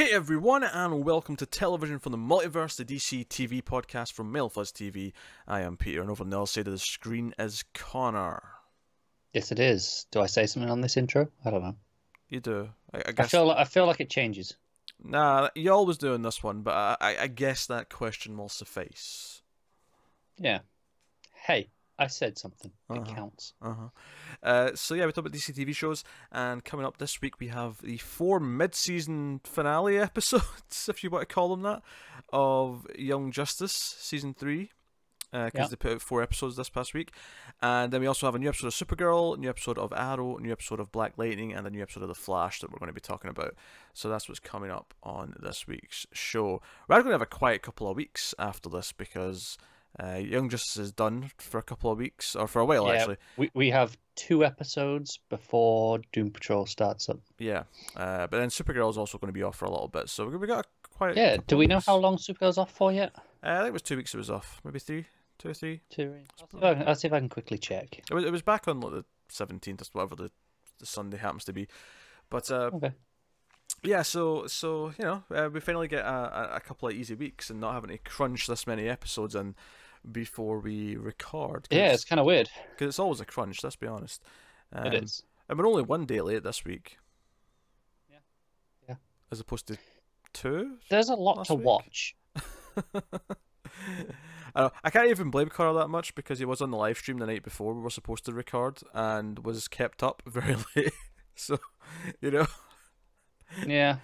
Hey everyone, and welcome to Television from the Multiverse, the DC TV podcast from MailFuzz TV. I am Peter, and over on the other side of the screen is Connor. Yes, it is. Do I say something on this intro? I don't know. You do. I I guess. feel like it changes. Nah, you always do in this one, but I guess that question will suffice. Yeah. Hey, I said something. It counts. So yeah, we talk about DC TV shows, and coming up this week we have the 4 mid-season finale episodes, if you want to call them that, of Young Justice Season 3. Because they put out 4 episodes this past week. And then we also have a new episode of Supergirl, a new episode of Arrow, a new episode of Black Lightning, and a new episode of The Flash that we're going to be talking about. So that's what's coming up on this week's show. We're going to have a quiet couple of weeks after this because Young Justice is done for a couple of weeks, or for a while actually. We have 2 episodes before Doom Patrol starts up. Yeah, but then Supergirl is also going to be off for a little bit. So we got a quiet. Yeah, do we know weeks. how long Supergirl's off for yet? I think it was 2 weeks it was off. Maybe 3? 2 or 3? 2. I'll see if I can quickly check. It was back on like the 17th or whatever the Sunday happens to be, but Okay. yeah. So you know, we finally get a couple of easy weeks and not having to crunch this many episodes in before we record. Yeah, it's kind of weird. Because it's always a crunch. Let's be honest. It is. And we're only 1 day late this week. Yeah. As opposed to 2. There's a lot to week? watch. I can't even blame Carl that much because he was on the live stream the night before we were supposed to record and was kept up very late. So, you know. Yeah.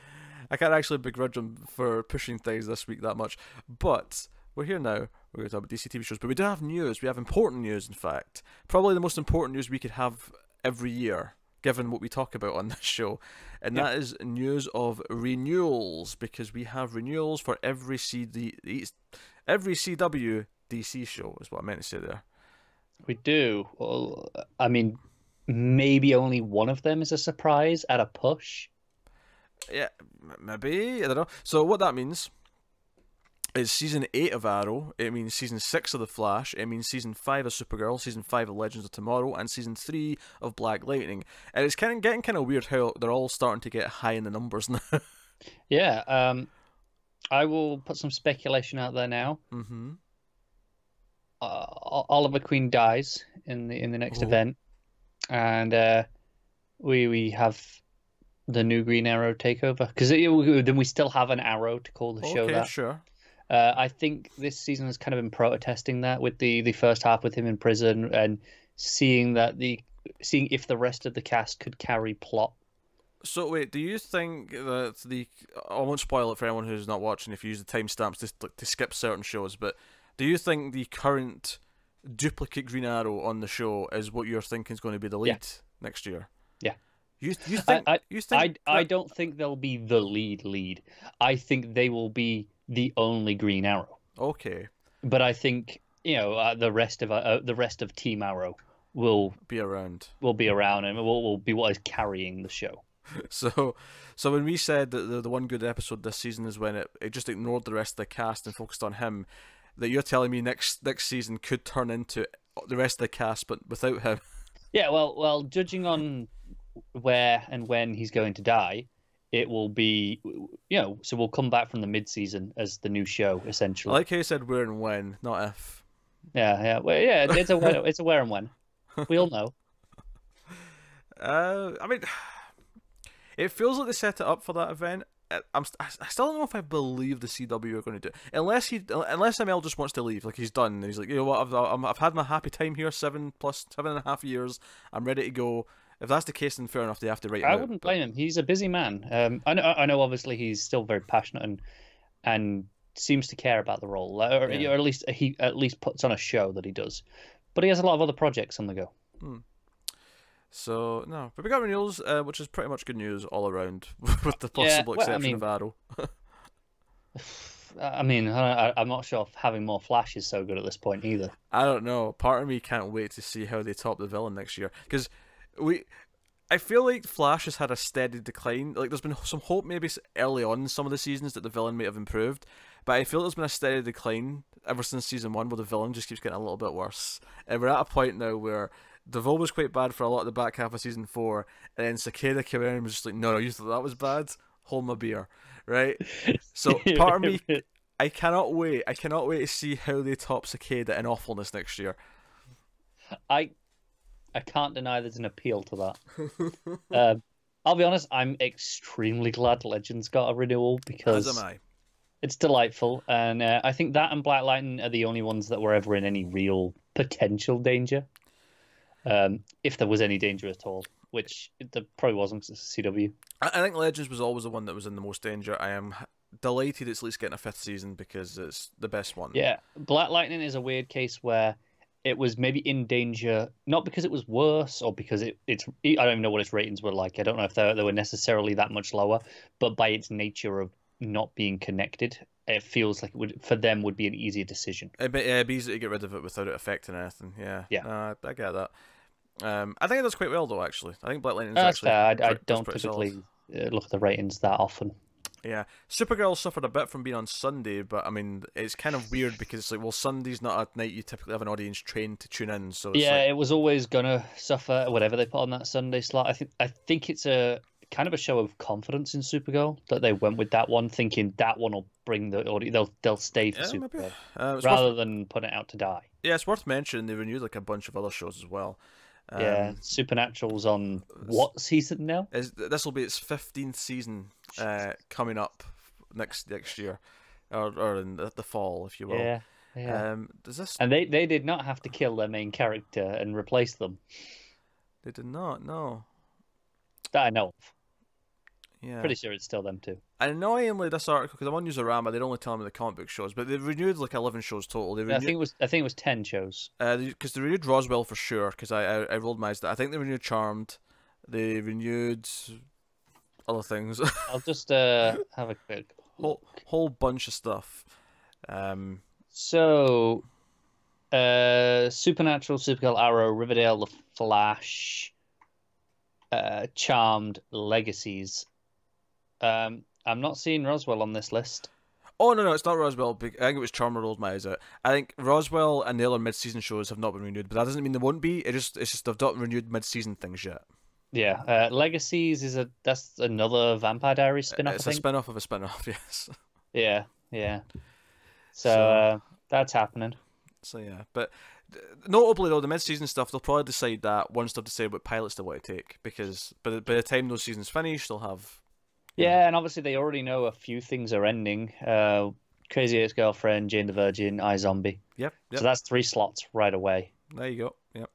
I can't actually begrudge him for pushing things this week that much. But we're here now. We're going to talk about DC TV shows. But we do have news. We have important news, in fact. Probably the most important news we could have every year, given what we talk about on this show. And that is news of renewals, because we have renewals for every CW DC show, is what I meant to say there. We do. Well, I mean, maybe only one of them is a surprise at a push. Yeah, maybe. I don't know. So what that means is Season 8 of Arrow, it means Season 6 of The Flash, it means Season 5 of Supergirl, Season 5 of Legends of Tomorrow, and Season 3 of Black Lightning. And it's getting kind of weird how they're all starting to get high in the numbers now. Yeah, I will put some speculation out there now. Mm-hmm. Oliver Queen dies in the next event, and we have the new Green Arrow takeover, because then we still have an Arrow to call the show that. Okay, sure. I think this season has kind of been protesting that with the first half with him in prison and seeing if the rest of the cast could carry plot. So wait, do you think that I won't spoil it for anyone who's not watching if you use the timestamps to skip certain shows, but do you think the current duplicate Green Arrow on the show is what you're thinking is going to be the lead next year? Yeah. You think I don't think they'll be the lead. I think they will be the only Green Arrow. Okay. But I think the rest of Team Arrow will be around. Will be around, and will be what is carrying the show. So when we said that the one good episode this season is when it just ignored the rest of the cast and focused on him, that you're telling me next season could turn into the rest of the cast but without him. Yeah, well, judging on where and when he's going to die, it will be, so we'll come back from the mid-season as the new show, essentially. I like how you said where and when, not if. Yeah. Well, yeah, it's a where and when. We all know. I mean, it feels like they set it up for that event. I still don't know if I believe the CW are going to do it. Unless ML just wants to leave, like he's done, and he's like, you know what, I've had my happy time here, 7.5 years. I'm ready to go. If that's the case, then fair enough. They have to write. I wouldn't blame him. He's a busy man. I know. Obviously, he's still very passionate and seems to care about the role, or at least he puts on a show that he does. But he has a lot of other projects on the go. So no, but we got renewals, which is pretty much good news all around, with the possible exception of Arrow. I mean, I'm not sure if having more Flash is so good at this point either. I don't know. Part of me can't wait to see how they top the villain next year, because I feel like Flash has had a steady decline. Like there's been some hope maybe early on in some of the seasons that the villain might have improved, but I feel there's been a steady decline ever since season 1, where the villain just keeps getting a little bit worse. And we're at a point now where Deville was quite bad for a lot of the back half of season 4, and then Cicada came in and was just like, no, you thought that was bad? hold my beer, right? So part of me, I cannot wait. I cannot wait to see how they top Cicada in awfulness next year. I can't deny there's an appeal to that. I'll be honest, I'm extremely glad Legends got a renewal because As am I. it's delightful, and I think that and Black Lightning are the only ones that were ever in any real potential danger. If there was any danger at all, which there probably wasn't because it's CW. I think Legends was always the one that was in the most danger. I am delighted it's at least getting a 5th season because it's the best one. Yeah, Black Lightning is a weird case where it was maybe in danger, not because it was worse or because it's. I don't even know what its ratings were like. I don't know if they were necessarily that much lower, but by its nature of not being connected, it feels like it would for them would be an easier decision. It'd be easy to get rid of it without it affecting anything. Yeah, yeah, I get that. I think it does quite well though. Actually, I think Black Lightning is that's actually. Fair. I don't typically look at the ratings that often. Yeah, Supergirl suffered a bit from being on Sunday, but I mean, it's kind of weird because it's like, well, Sunday's not a night you typically have an audience trained to tune in. So it's it was always gonna suffer whatever they put on that Sunday slot. I think it's a kind of a show of confidence in Supergirl that they went with that one, thinking that one will bring the audience. They'll stay for Supergirl rather than put it out to die. Yeah, it's worth mentioning they renewed like a bunch of other shows as well. Supernatural's on what season now? This will be its 15th season coming up next year, or in the fall, if you will. Yeah. Does this? And they did not have to kill their main character and replace them. They did not. No. That I know of. Yeah. Pretty sure it's still them too. And annoyingly, this article, because I'm on Newsarama, they're only telling me the comic book shows, but they've renewed like 11 shows total. I think it was 10 shows. Because they renewed Roswell for sure. Because I rolled my eyes. I think they renewed Charmed. They renewed other things. I'll just have a quick whole bunch of stuff. So, Supernatural, Supergirl, Arrow, Riverdale, The Flash, Charmed, Legacies. I'm not seeing Roswell on this list. Oh no, it's not Roswell. I think it was Charmed that rolled my eyes out. I think Roswell and the other mid-season shows have not been renewed, but that doesn't mean they won't be. It's just they've not renewed mid-season things yet. Yeah, Legacies that's another Vampire Diaries spin-off. It's a spin-off of a spin-off, yes. Yeah. So that's happening. So yeah, but notably though, the mid-season stuff, they'll probably decide that once they've decided what pilots they want to take, because by the time those seasons finish, they'll have. Yeah, and obviously they already know a few things are ending. Crazy Ex-Girlfriend, Jane the Virgin, iZombie. Yep. So that's 3 slots right away. There you go. Yep.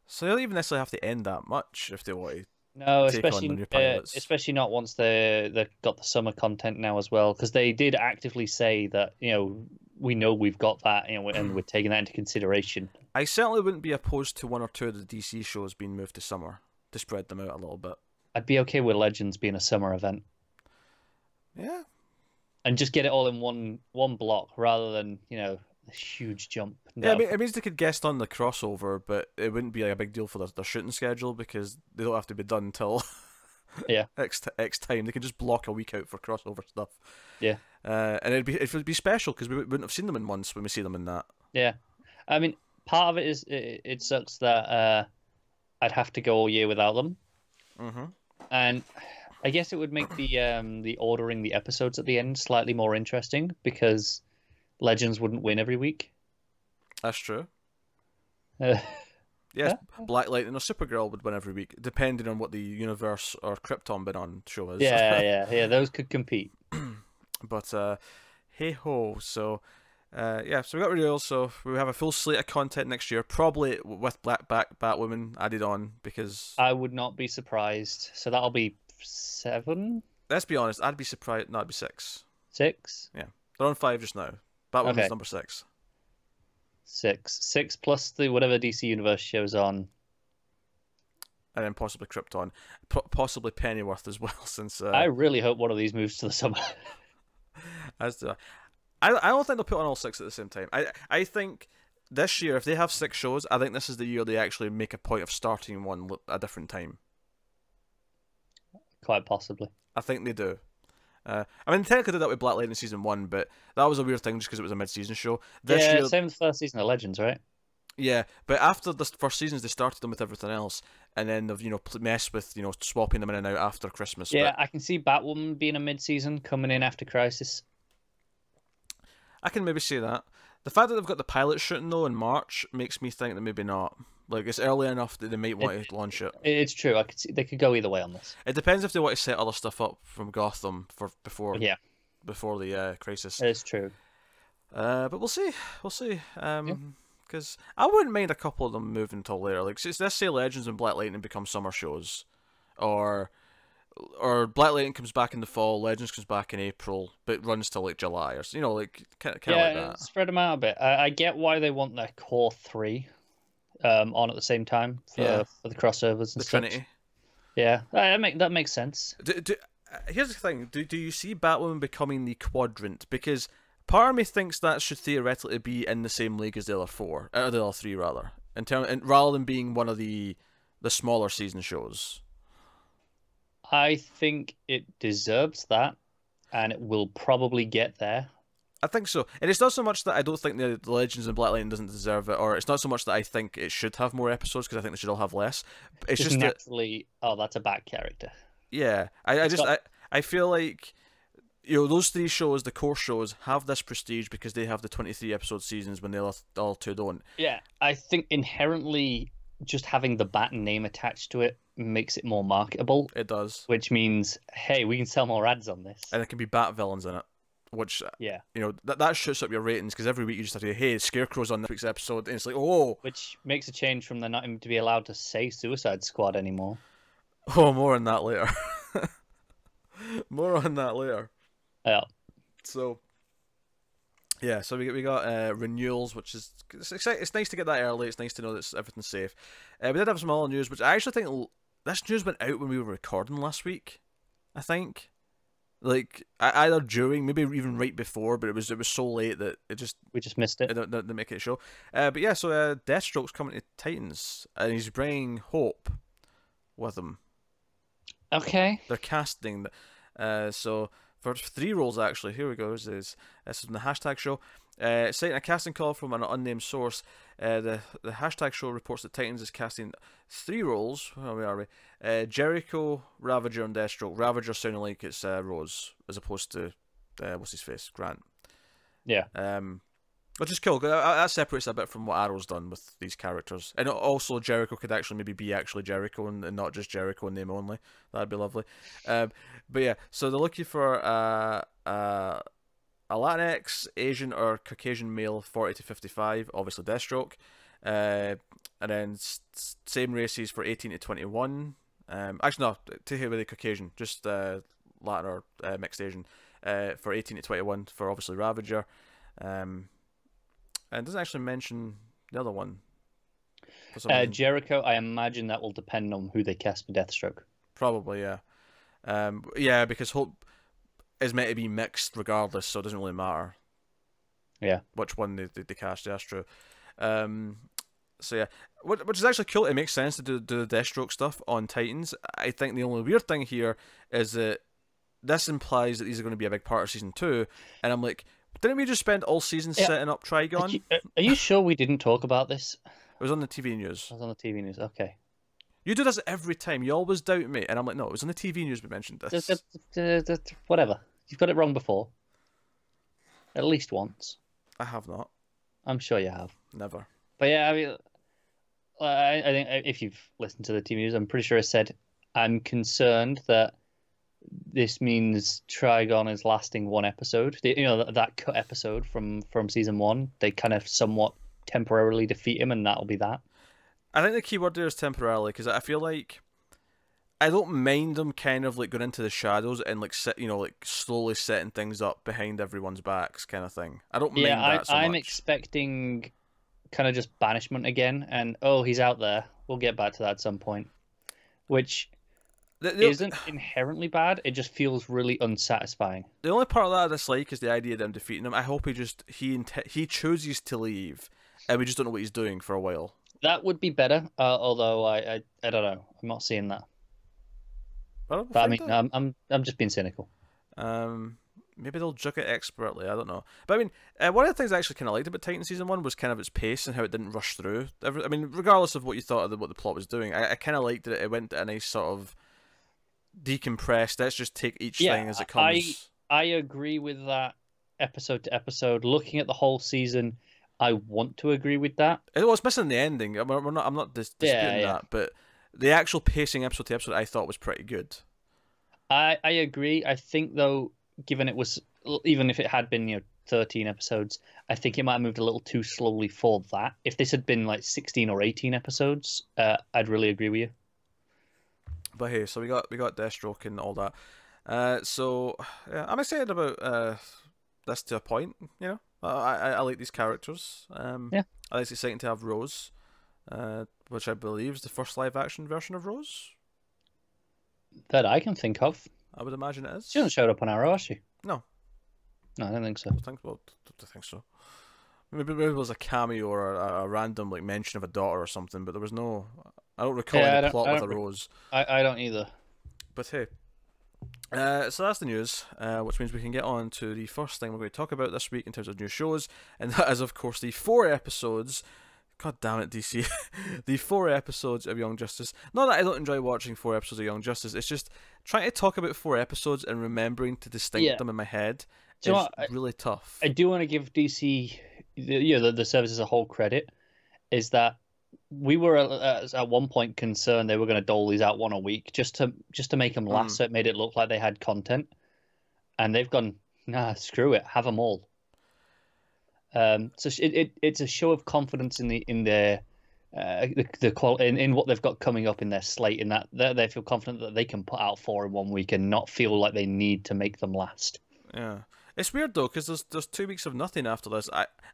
So they don't even necessarily have to end that much if they want to. No, especially not once they got the summer content now as well, because they did actively say that we know we've got that, and we're taking that into consideration. I certainly wouldn't be opposed to 1 or 2 of the DC shows being moved to summer to spread them out a little bit. I'd be okay with Legends being a summer event. Yeah. And just get it all in one block rather than a huge jump. Yeah, it means they could guest on the crossover, but it wouldn't be like a big deal for their shooting schedule because they don't have to be done until X time. They can just block a week out for crossover stuff. Yeah, and it would be special because we wouldn't have seen them in months when we see them in that. Yeah, I mean, part of it is it sucks that I'd have to go all year without them. Mm-hmm. And I guess it would make the ordering the episodes at the end slightly more interesting because Legends wouldn't win every week. That's true. Yes, Black Lightning or Supergirl would win every week, depending on what the Universe or Krypton been on show is. Yeah, those could compete. But hey ho, so so we got renewals, so we have a full slate of content next year, probably with Batwoman added on, because I would not be surprised. So that'll be 7. Let's be honest, I'd be surprised. No, it'd be 6. 6. Yeah, they're on 5 just now. Batwoman's number 6. 6 plus the whatever DC Universe shows on, and then possibly Krypton, possibly Pennyworth as well. Since I really hope one of these moves to the summer. I don't think they'll put on all 6 at the same time. I think this year, if they have 6 shows, I think this is the year they actually make a point of starting one at a different time. Quite possibly. I think they do. I mean, technically did that with Black Lightning season 1, but that was a weird thing just because it was a mid-season show. This year, same with the first season of Legends, right? Yeah, but after the first seasons, they started them with everything else. and then they've messed with swapping them in and out after Christmas. Yeah, but I can see Batwoman being a mid-season coming in after Crisis. I can maybe say that. The fact that they've got the pilot shooting though in March makes me think that maybe not. Like, it's early enough that they might want to launch it. It's true. I could see they could go either way on this. It depends if they want to set other stuff up from Gotham before the Crisis. It's true. But we'll see. We'll see. Because I wouldn't mind a couple of them moving until later. Like, let's say Legends and Black Lightning become summer shows, or Black Lightning comes back in the fall, Legends comes back in April, but runs till like July, or kind of like that. Spread them out a bit. I get why they want their core three on at the same time for the crossovers and the Trinity. Yeah, that makes sense. Here's the thing: do you see Batwoman becoming the Quadrant? Because part of me thinks that should theoretically be in the same league as the other three rather, rather than being one of the smaller season shows. I think it deserves that, and it will probably get there. I think so. And it's not so much that I don't think the Legends and Black Lightning doesn't deserve it, or it's not so much that I think it should have more episodes, because I think they should all have less. It's just naturally, that's a bad character. Yeah. I feel like those three shows, the core shows, have this prestige because they have the 23 episode seasons when the other two don't. Yeah, I think inherently just having the Bat name attached to it makes it more marketable. It does. Which means, hey, we can sell more ads on this. And there can be Bat villains in it. Which, that shoots up your ratings, because every week you just have to, hey, Scarecrow's on this week's episode, and it's like, oh. Which makes a change from them not even to be allowed to say Suicide Squad anymore. Oh, more on that later. More on that later. Yeah. So, yeah, so we got renewals, which is it's nice to get that early. It's nice to know that everything's safe. We did have some other news, which I actually think this news went out when we were recording last week. I think, like either during, maybe even right before, but it was so late that we just missed it. It didn't make it show. But yeah, so Deathstroke's coming to Titans, and he's bringing Hope with him. Okay. They're casting. So for 3 roles, actually, here we go. This is from the hashtag show. Citing a casting call from an unnamed source, the hashtag show reports that Titans is casting 3 roles. Where are we? Jericho, Ravager, and Deathstroke. Ravager sounding like it's Rose, as opposed to what's his face, Grant. Yeah. Which is cool. That separates a bit from what Arrow's done with these characters. And also Jericho could actually maybe be Jericho and not just Jericho in name only. That'd be lovely. But yeah, so they're looking for a Latinx, Asian, or Caucasian male 40 to 55, obviously Deathstroke. And then same races for 18 to 21. Actually, no, to hear with the Caucasian, just Latin or mixed Asian for 18 to 21 for obviously Ravager. And it doesn't actually mention the other one. Jericho, I imagine that will depend on who they cast for Deathstroke. Probably, yeah. Yeah, because Hope is meant to be mixed regardless, so it doesn't really matter. Yeah. Which one they cast, that's true. So yeah, which is actually cool. It makes sense to do the Deathstroke stuff on Titans. I think the only weird thing here is that this implies that these are going to be a big part of season 2, and I'm like, didn't we just spend all season setting up Trigon? Are you sure we didn't talk about this? It was on the TV news. It was on the TV news, okay. You do this every time. You always doubt me. And I'm like, no, it was on the TV news we mentioned this. Whatever. You've got it wrong before. At least once. I have not. I'm sure you have. Never. But yeah, I mean, I think if you've listened to the TV news, I'm pretty sure I said, I'm concerned that this means Trigon is lasting 1 episode. That cut episode from season 1. They kind of somewhat temporarily defeat him, and that'll be that. I think the key word there is temporarily, because I feel like I don't mind them kind of like going into the shadows and like slowly setting things up behind everyone's backs, kind of thing. I don't mind that so much. I'm expecting kind of just banishment again, and he's out there. We'll get back to that at some point, which isn't inherently bad. It just feels really unsatisfying. The only part of that I dislike is the idea of them defeating him. I hope he chooses to leave, and we just don't know what he's doing for a while. That would be better. Although I don't know. I'm not seeing that. But I mean, I'm just being cynical. maybe they'll jug it expertly. I don't know. But I mean, one of the things I actually kind of liked about Titan season 1 was kind of its pace and how it didn't rush through. I mean, regardless of what you thought of what the plot was doing, I kind of liked that it went at a nice sort of decompressed. Let's just take each thing as it comes. I agree with that episode to episode. Looking at the whole season, I want to agree with that. It was missing the ending. I'm not disputing that, but the actual pacing episode to episode I thought was pretty good. I agree. I think though, given it was, even if it had been 13 episodes, I think it might have moved a little too slowly for that. If this had been like 16 or 18 episodes, I'd really agree with you. But hey, so we got Deathstroke and all that. So yeah, I'm excited about this to a point. I like these characters. I think it's exciting to have Rose, which I believe is the first live action version of Rose that I can think of. I would imagine it is. She hasn't showed up on Arrow, has she? No, I don't think so. I think so. Maybe it was a cameo or a random like mention of a daughter or something, but there was no. I don't recall any plot with a Rose. I don't either. But hey, so that's the news, which means we can get on to the first thing we're going to talk about this week in terms of new shows, and that is of course the 4 episodes. God damn it, DC. The 4 episodes of Young Justice. Not that I don't enjoy watching 4 episodes of Young Justice, it's just trying to talk about 4 episodes and remembering to distinct them in my head is really tough. I do want to give DC, the service as a whole credit, is that we were at one point concerned they were going to dole these out one a week just to make them last, so it made it look like they had content. And they've gone, nah, screw it, have them all. So it's a show of confidence in their in what they've got coming up in their slate, in that they feel confident that they can put out 4 in 1 week and not feel like they need to make them last. Yeah, it's weird though, because there's 2 weeks of nothing after this.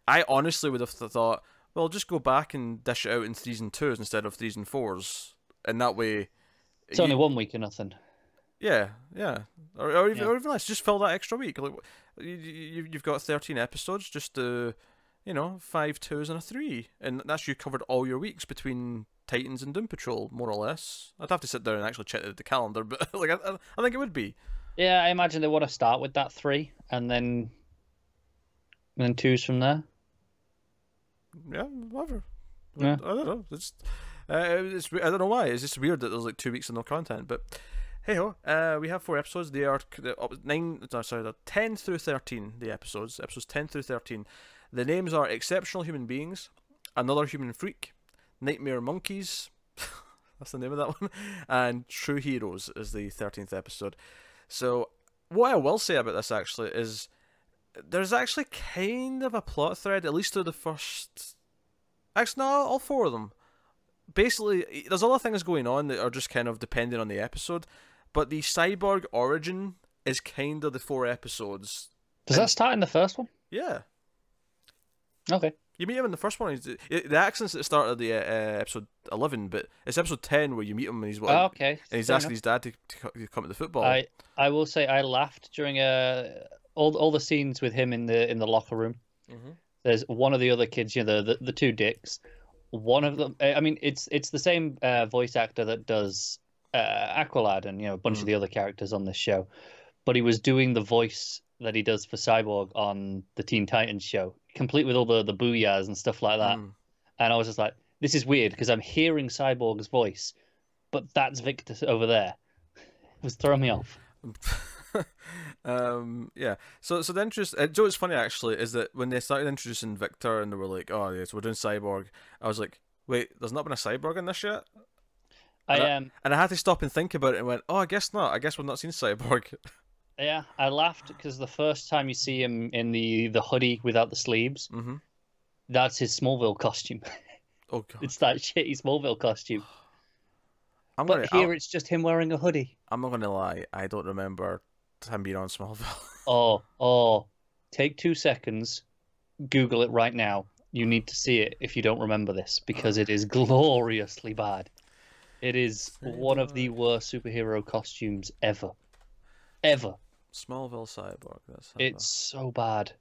I honestly would have thought, well, just go back and dish it out in 3s and 2s instead of 3s and 4s, and that way it's only 1 week of nothing. Yeah, or even less. Just fill that extra week. Like you've got 13 episodes. Just 5 2s and a 3, and that's you covered all your weeks between Titans and Doom Patrol, more or less. I'd have to sit down and actually check the calendar, but like I think it would be. Yeah, I imagine they want to start with that 3 and then 2s from there. Yeah, whatever. Yeah. I don't know. It's I don't know why. It's just weird that there's like 2 weeks of no content, but. Hey ho, we have 4 episodes. They are 10 through 13. The episodes 10 through 13. The names are Exceptional Human Beings, Another Human Freak, Nightmare Monkeys. That's the name of that one. And True Heroes is the 13th episode. So what I will say about this actually is there's actually kind of a plot thread, at least through the first. Actually, no, all 4 of them. Basically, there's other things going on that are just kind of depending on the episode. But the Cyborg origin is kind of the 4 episodes. Does that start in the first one? Yeah. Okay. You meet him in the first one. The accent's at the start of the episode 11, but it's episode 10 where you meet him and he's okay. And he's asking his dad to come to the football. I will say I laughed during all the scenes with him in the locker room. Mm-hmm. There's one of the other kids, the 2 dicks. One of them, I mean, it's the same voice actor that does Aqualad and a bunch of the other characters on this show, but he was doing the voice that he does for Cyborg on the Teen Titans show, complete with all the booyahs and stuff like that. And I was just like, this is weird because I'm hearing Cyborg's voice, but that's Victor over there. It was throwing me off. Yeah. So the interest. What's funny actually is that when they started introducing Victor and they were like, "Oh yes, we're doing Cyborg," I was like, "Wait, there's not been a Cyborg in this yet." And I had to stop and think about it and went, "Oh, I guess not. I guess we've not seen Cyborg." Yeah, I laughed because the first time you see him in the hoodie without the sleeves, that's his Smallville costume. Oh god, it's that shitty Smallville costume. It's just him wearing a hoodie. I'm not gonna lie, I don't remember him being on Smallville. Oh, take 2 seconds, Google it right now. You need to see it if you don't remember this, because it is gloriously bad. It is one of the worst superhero costumes ever. Smallville Cyborg. It's so bad.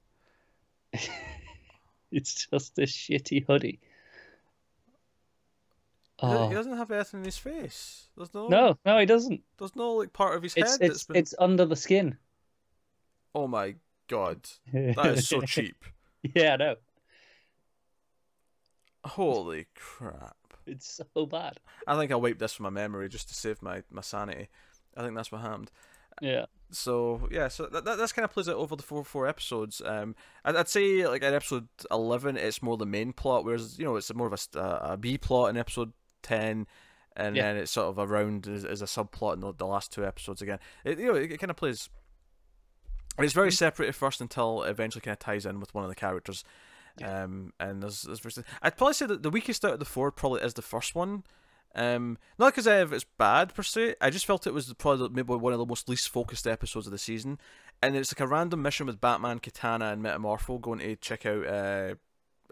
It's just a shitty hoodie. He doesn't have anything in his face. There's no, he doesn't. There's no like part of his head. It's under the skin. Oh my god, that is so cheap. Yeah, I know. Holy crap. It's so bad. I think I'll wipe this from my memory just to save my sanity. I think that's what happened. Yeah. So yeah, so that's kind of plays out over the four episodes. I'd say like in episode 11, it's more the main plot, whereas it's more of a B plot in episode 10, and then it's sort of around as a subplot in the last two episodes again. It kind of plays. It's very separate at first until it eventually kind of ties in with one of the characters. Yeah. And there's I'd probably say that the weakest out of the four probably is the first one. Not because it's bad per se. I just felt it was probably maybe one of the most least focused episodes of the season, and it's like a random mission with Batman, Katana, and Metamorpho going to check out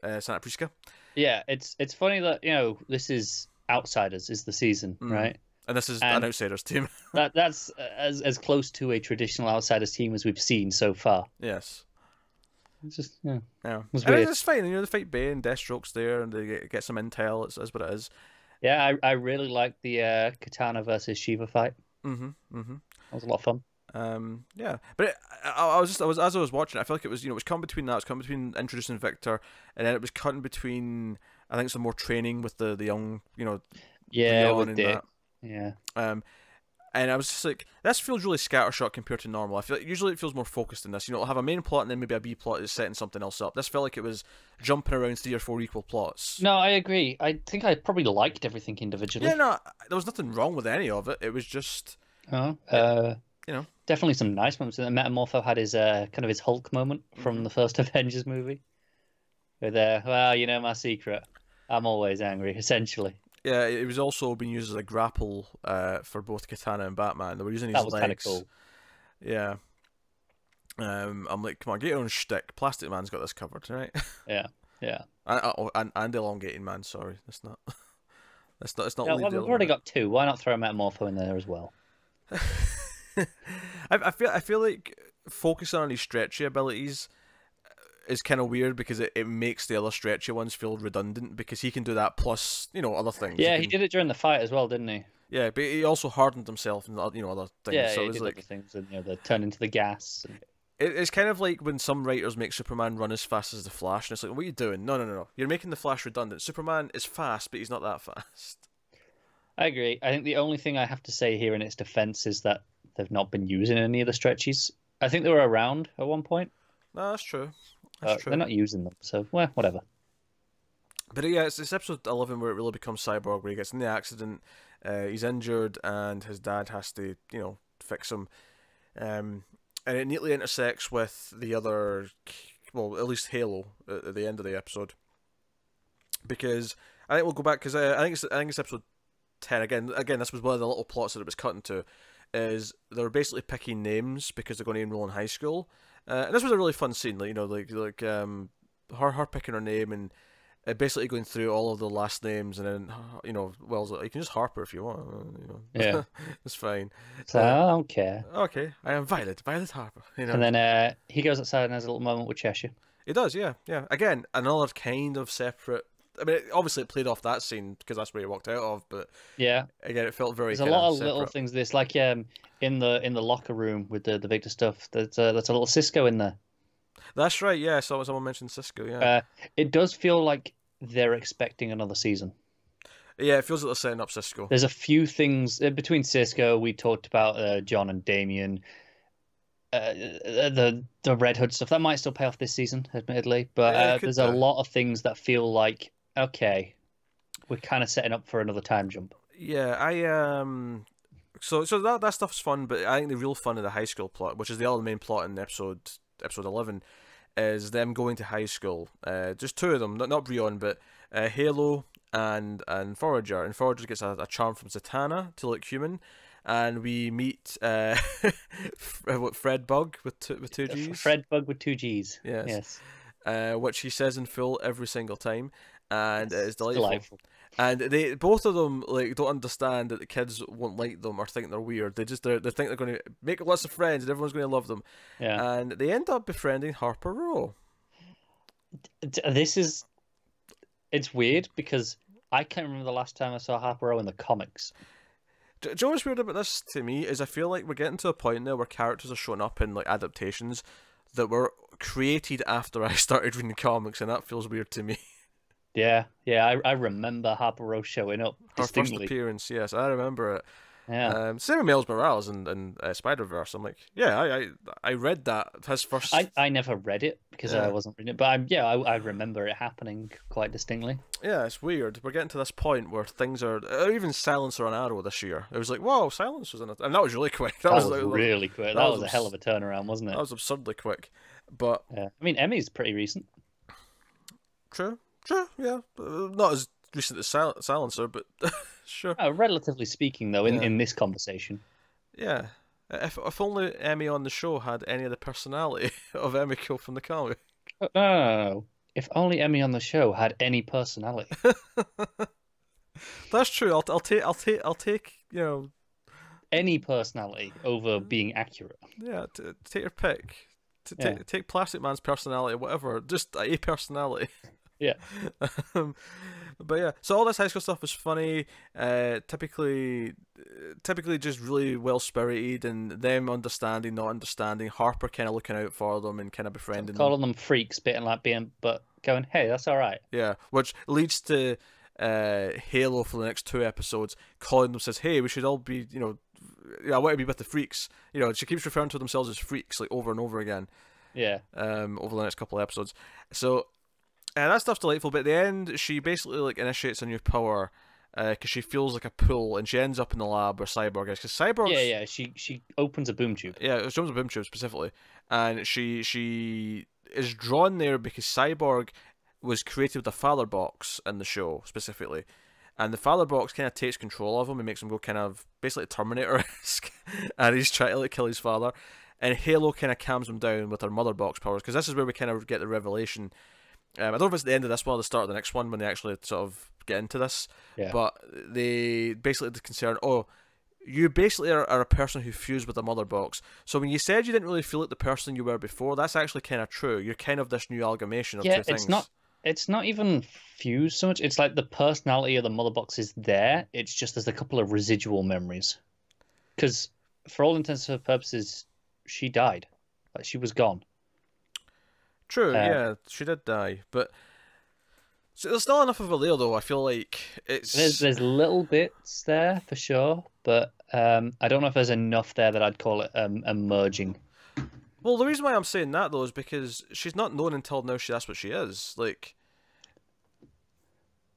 Santa Prisca. Yeah, it's funny that this is Outsiders is the season, right? And this is an Outsiders team. that's as close to a traditional Outsiders team as we've seen so far. Yes. It's just yeah. It's weird. It's fine. They fight Bane, Deathstroke's there, and they get some intel. It's what it is. Yeah, I really liked the Katana versus Shiva fight. That was a lot of fun. Yeah, but I was as I was watching, I felt like it was it was cutting between that. It was cutting between introducing Victor, and then it was cutting between I think some more training with the young with Dick. Yeah. And I was just like, this feels really scattershot compared to normal. I feel like usually it feels more focused in this. It'll have a main plot and then maybe a B plot that's setting something else up. This felt like it was jumping around 3 or 4 equal plots. No, I agree. I think I probably liked everything individually. Yeah, no, there was nothing wrong with any of it. It was just, definitely some nice moments. And Metamorpho had his kind of his Hulk moment from the first Avengers movie. With my secret. I'm always angry, essentially. Yeah, it was also being used as a grapple for both Katana and Batman. They were using his legs. That was kind of cool. Yeah. I'm like, come on, get your own shtick. Plastic Man's got this covered, right? Yeah. And Elongating Man. Sorry, that's not. It's not. We've already got 2. Why not throw a Metamorpho in there as well? I feel like focusing on his stretchy abilities is kind of weird because it makes the other stretchy ones feel redundant because he can do that plus other things. Yeah, he did it during the fight as well, didn't he? Yeah, but he also hardened himself and other things. Yeah, so he it was did like other things and they turn into the gas. It's kind of like when some writers make Superman run as fast as the Flash, and it's like, what are you doing? No. You're making the Flash redundant. Superman is fast, but he's not that fast. I agree. I think the only thing I have to say here in its defense is that they've not been using any of the stretchies. I think they were around at one point. No, that's true. They're not using them, so whatever. But yeah, it's episode 11 where it really becomes Cyborg, where he gets in the accident, he's injured, and his dad has to, fix him. And it neatly intersects with the other, well, at least Halo at the end of the episode. Because I think we'll go back because I think it's episode 10 again. This was one of the little plots that it was cut into. Is they're basically picking names because they're going to enroll in high school. And this was a really fun scene, her picking her name and basically going through all of the last names, and then Wells like, you can just Harper if you want, Yeah, it's fine. So I don't care. Okay, I am Violet Harper. And then he goes outside and has a little moment with Cheshire. He does, yeah. Again, another kind of separate. I mean, obviously it played off that scene because that's where he walked out of, but yeah, again, it felt very. There's a lot of little things. There's like in the locker room with the Victor stuff. That's a little Cisco in there. That's right. Yeah, someone mentioned Cisco. Yeah, it does feel like they're expecting another season. Yeah, it feels like they're setting up Cisco. There's a few things between Cisco. We talked about John and Damien. The Red Hood stuff that might still pay off this season, admittedly, but there's a lot of things that feel like. Okay, we're kind of setting up for another time jump. Yeah, so that stuff's fun, but I think the real fun of the high school plot, which is the other main plot in episode 11, is them going to high school. Just 2 of them, not Brion, but Halo and Forager. And Forager gets a charm from Zatanna to look human, and we meet Fred Bugg with two G's. Fred Bugg with 2 G's. Yes. Which he says in full every single time. And it's delightful. And they both of them don't understand that the kids won't like them or think they're weird. They think they're going to make lots of friends and everyone's going to love them. Yeah. And they end up befriending Harper Row. It's weird because I can't remember the last time I saw Harper Row in the comics. Do you know what's weird about this to me is I feel like we're getting to a point now where characters are showing up in adaptations that were created after I started reading comics, and that feels weird to me. Yeah, I remember Harper Row showing up Her first distinctly. appearance, yes, I remember it. Yeah. Same with Miles Morales and Spider-Verse. I'm like, yeah, I read that his first. I never read it because I Yeah. wasn't reading it, but I remember it happening quite distinctly. Yeah, it's weird. We're getting to this point where things are. Even Silencer on Arrow this year. It was like, whoa, Silencer's in it, and that was really quick. That was like, really quick. That was a hell of a turnaround, wasn't it? That was absurdly quick. But yeah, I mean, Emmy's pretty recent. True, yeah, not as recent as Silencer, but sure. Relatively speaking, though, in this conversation. Yeah, if only Emmy on the show had any of the personality of Emiko from the comic. No. If only Emmy on the show had any personality. That's true. I'll take any personality over being accurate. Yeah, take your pick. Take Plastic Man's personality, whatever. Just a personality. Yeah. But yeah, so all this high school stuff was funny. Typically just really well spirited, and them understanding, not understanding. Harper kind of looking out for them and kind of befriending calling them freaks, but going, hey, that's all right. Yeah, which leads to Halo for the next 2 episodes calling them, says, hey, we should all be, I want to be with the freaks. She keeps referring to themselves as freaks like over and over again. Yeah. Over the next couple of episodes. So that stuff's delightful, but at the end she basically like initiates a new power because she feels like a pull, and she ends up in the lab where Cyborg is. Because Cyborg, she opens a boom tube. Yeah, she opens a boom tube specifically, and she is drawn there because Cyborg was created with a father box in the show specifically, and the father box kind of takes control of him and makes him go kind of basically Terminator-esque, and he's trying to like kill his father. And Halo kind of calms him down with her mother box powers, because this is where we kind of get the revelation. I don't know if it's the end of this one or the start of the next one when they actually sort of get into this. Yeah. But they basically the concern, you basically are a person who fused with the mother box. So when you said you didn't really feel like the person you were before, that's actually kind of true. You're kind of this new amalgamation of two things. It's not even fused so much. It's like the personality of the mother box is there. It's just there's a couple of residual memories. Because for all intents and purposes, she died. Like, she was gone. True, yeah, she did die, but so there's still enough of her there, though. I feel like there's little bits there for sure, but I don't know if there's enough there that I'd call it emerging. Well, the reason why I'm saying that though is because she's not known until now that's what she is. Like,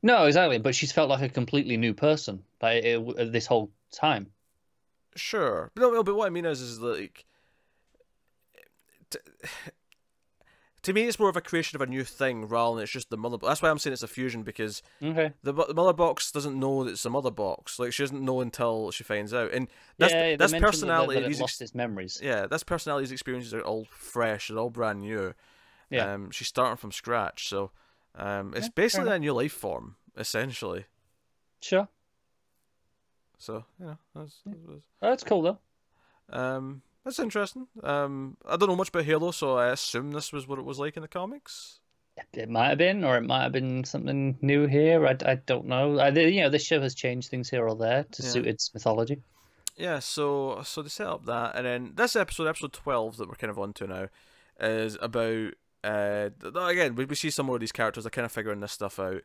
no, exactly, but she's felt like a completely new person this whole time. Sure, no, but what I mean is like. To me, it's more of a creation of a new thing rather than it's just the mother box. That's why I'm saying it's a fusion, because the mother box doesn't know that it's a mother box. Like, she doesn't know until she finds out. And this personality, that lost his memories. Yeah, this personality's experiences are all fresh. They're all brand new. Yeah. She's starting from scratch, so it's basically a new life form, essentially. Sure. So that's cool though. That's interesting. I don't know much about Halo, so I assume this was what it was like in the comics. It might have been, or it might have been something new here. I don't know. This show has changed things here or there to suit its mythology. Yeah, so they set up that, and then this episode 12 that we're kind of on to now, is about again we see some more of these characters are kind of figuring this stuff out,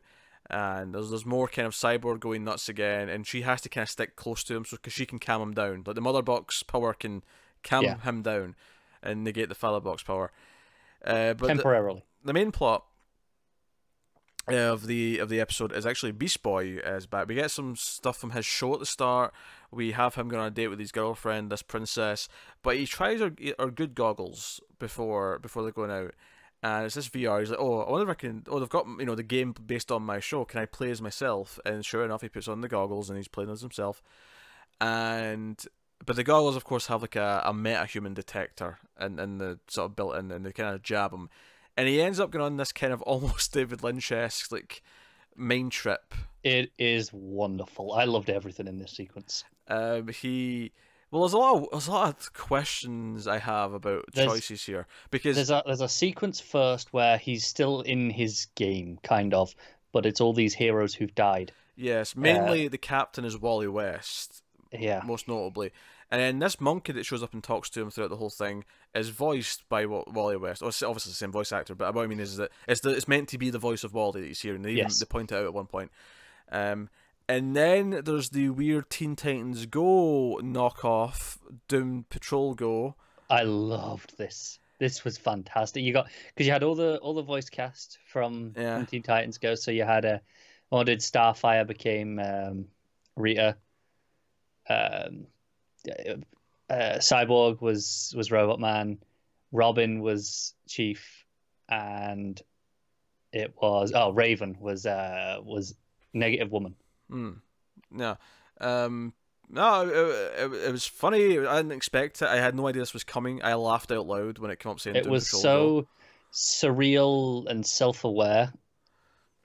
and there's more kind of Cyborg going nuts again, and she has to kind of stick close to him because she can calm him down. Like, the mother box power can calm him down and negate the father box power, but temporarily. The main plot of the episode is actually Beast Boy is back. We get some stuff from his show at the start. We have him going on a date with his girlfriend, this princess, but he tries her good goggles before they're going out, and it's this VR. He's like, I wonder if I can. They've got the game based on my show. Can I play as myself? And sure enough, he puts on the goggles and he's playing as himself, But the goggles, of course, have like a meta-human detector and the sort of built in, and they kind of jab him. And he ends up going on this kind of almost David Lynch-esque like mind trip. It is wonderful. I loved everything in this sequence. There's a lot of questions I have about choices here, because there's a sequence first where he's still in his game, kind of, but it's all these heroes who've died. Yes, mainly the captain is Wally West. Yeah. most notably. And then this monkey that shows up and talks to him throughout the whole thing is voiced by Wally West. Oh, it's obviously the same voice actor, but what I mean is that it's meant to be the voice of Wally that he's hearing. They point it out at one point. And then there's the weird Teen Titans Go knockoff Doom Patrol Go. I loved this. This was fantastic. Because you had all the voice cast from Teen Titans Go. So you had did Starfire became Rita. Cyborg was Robot Man. Robin was Chief, and it was Raven was Negative Woman. No, it was funny. I didn't expect it. I had no idea this was coming. I laughed out loud when it came up saying it was so surreal and self-aware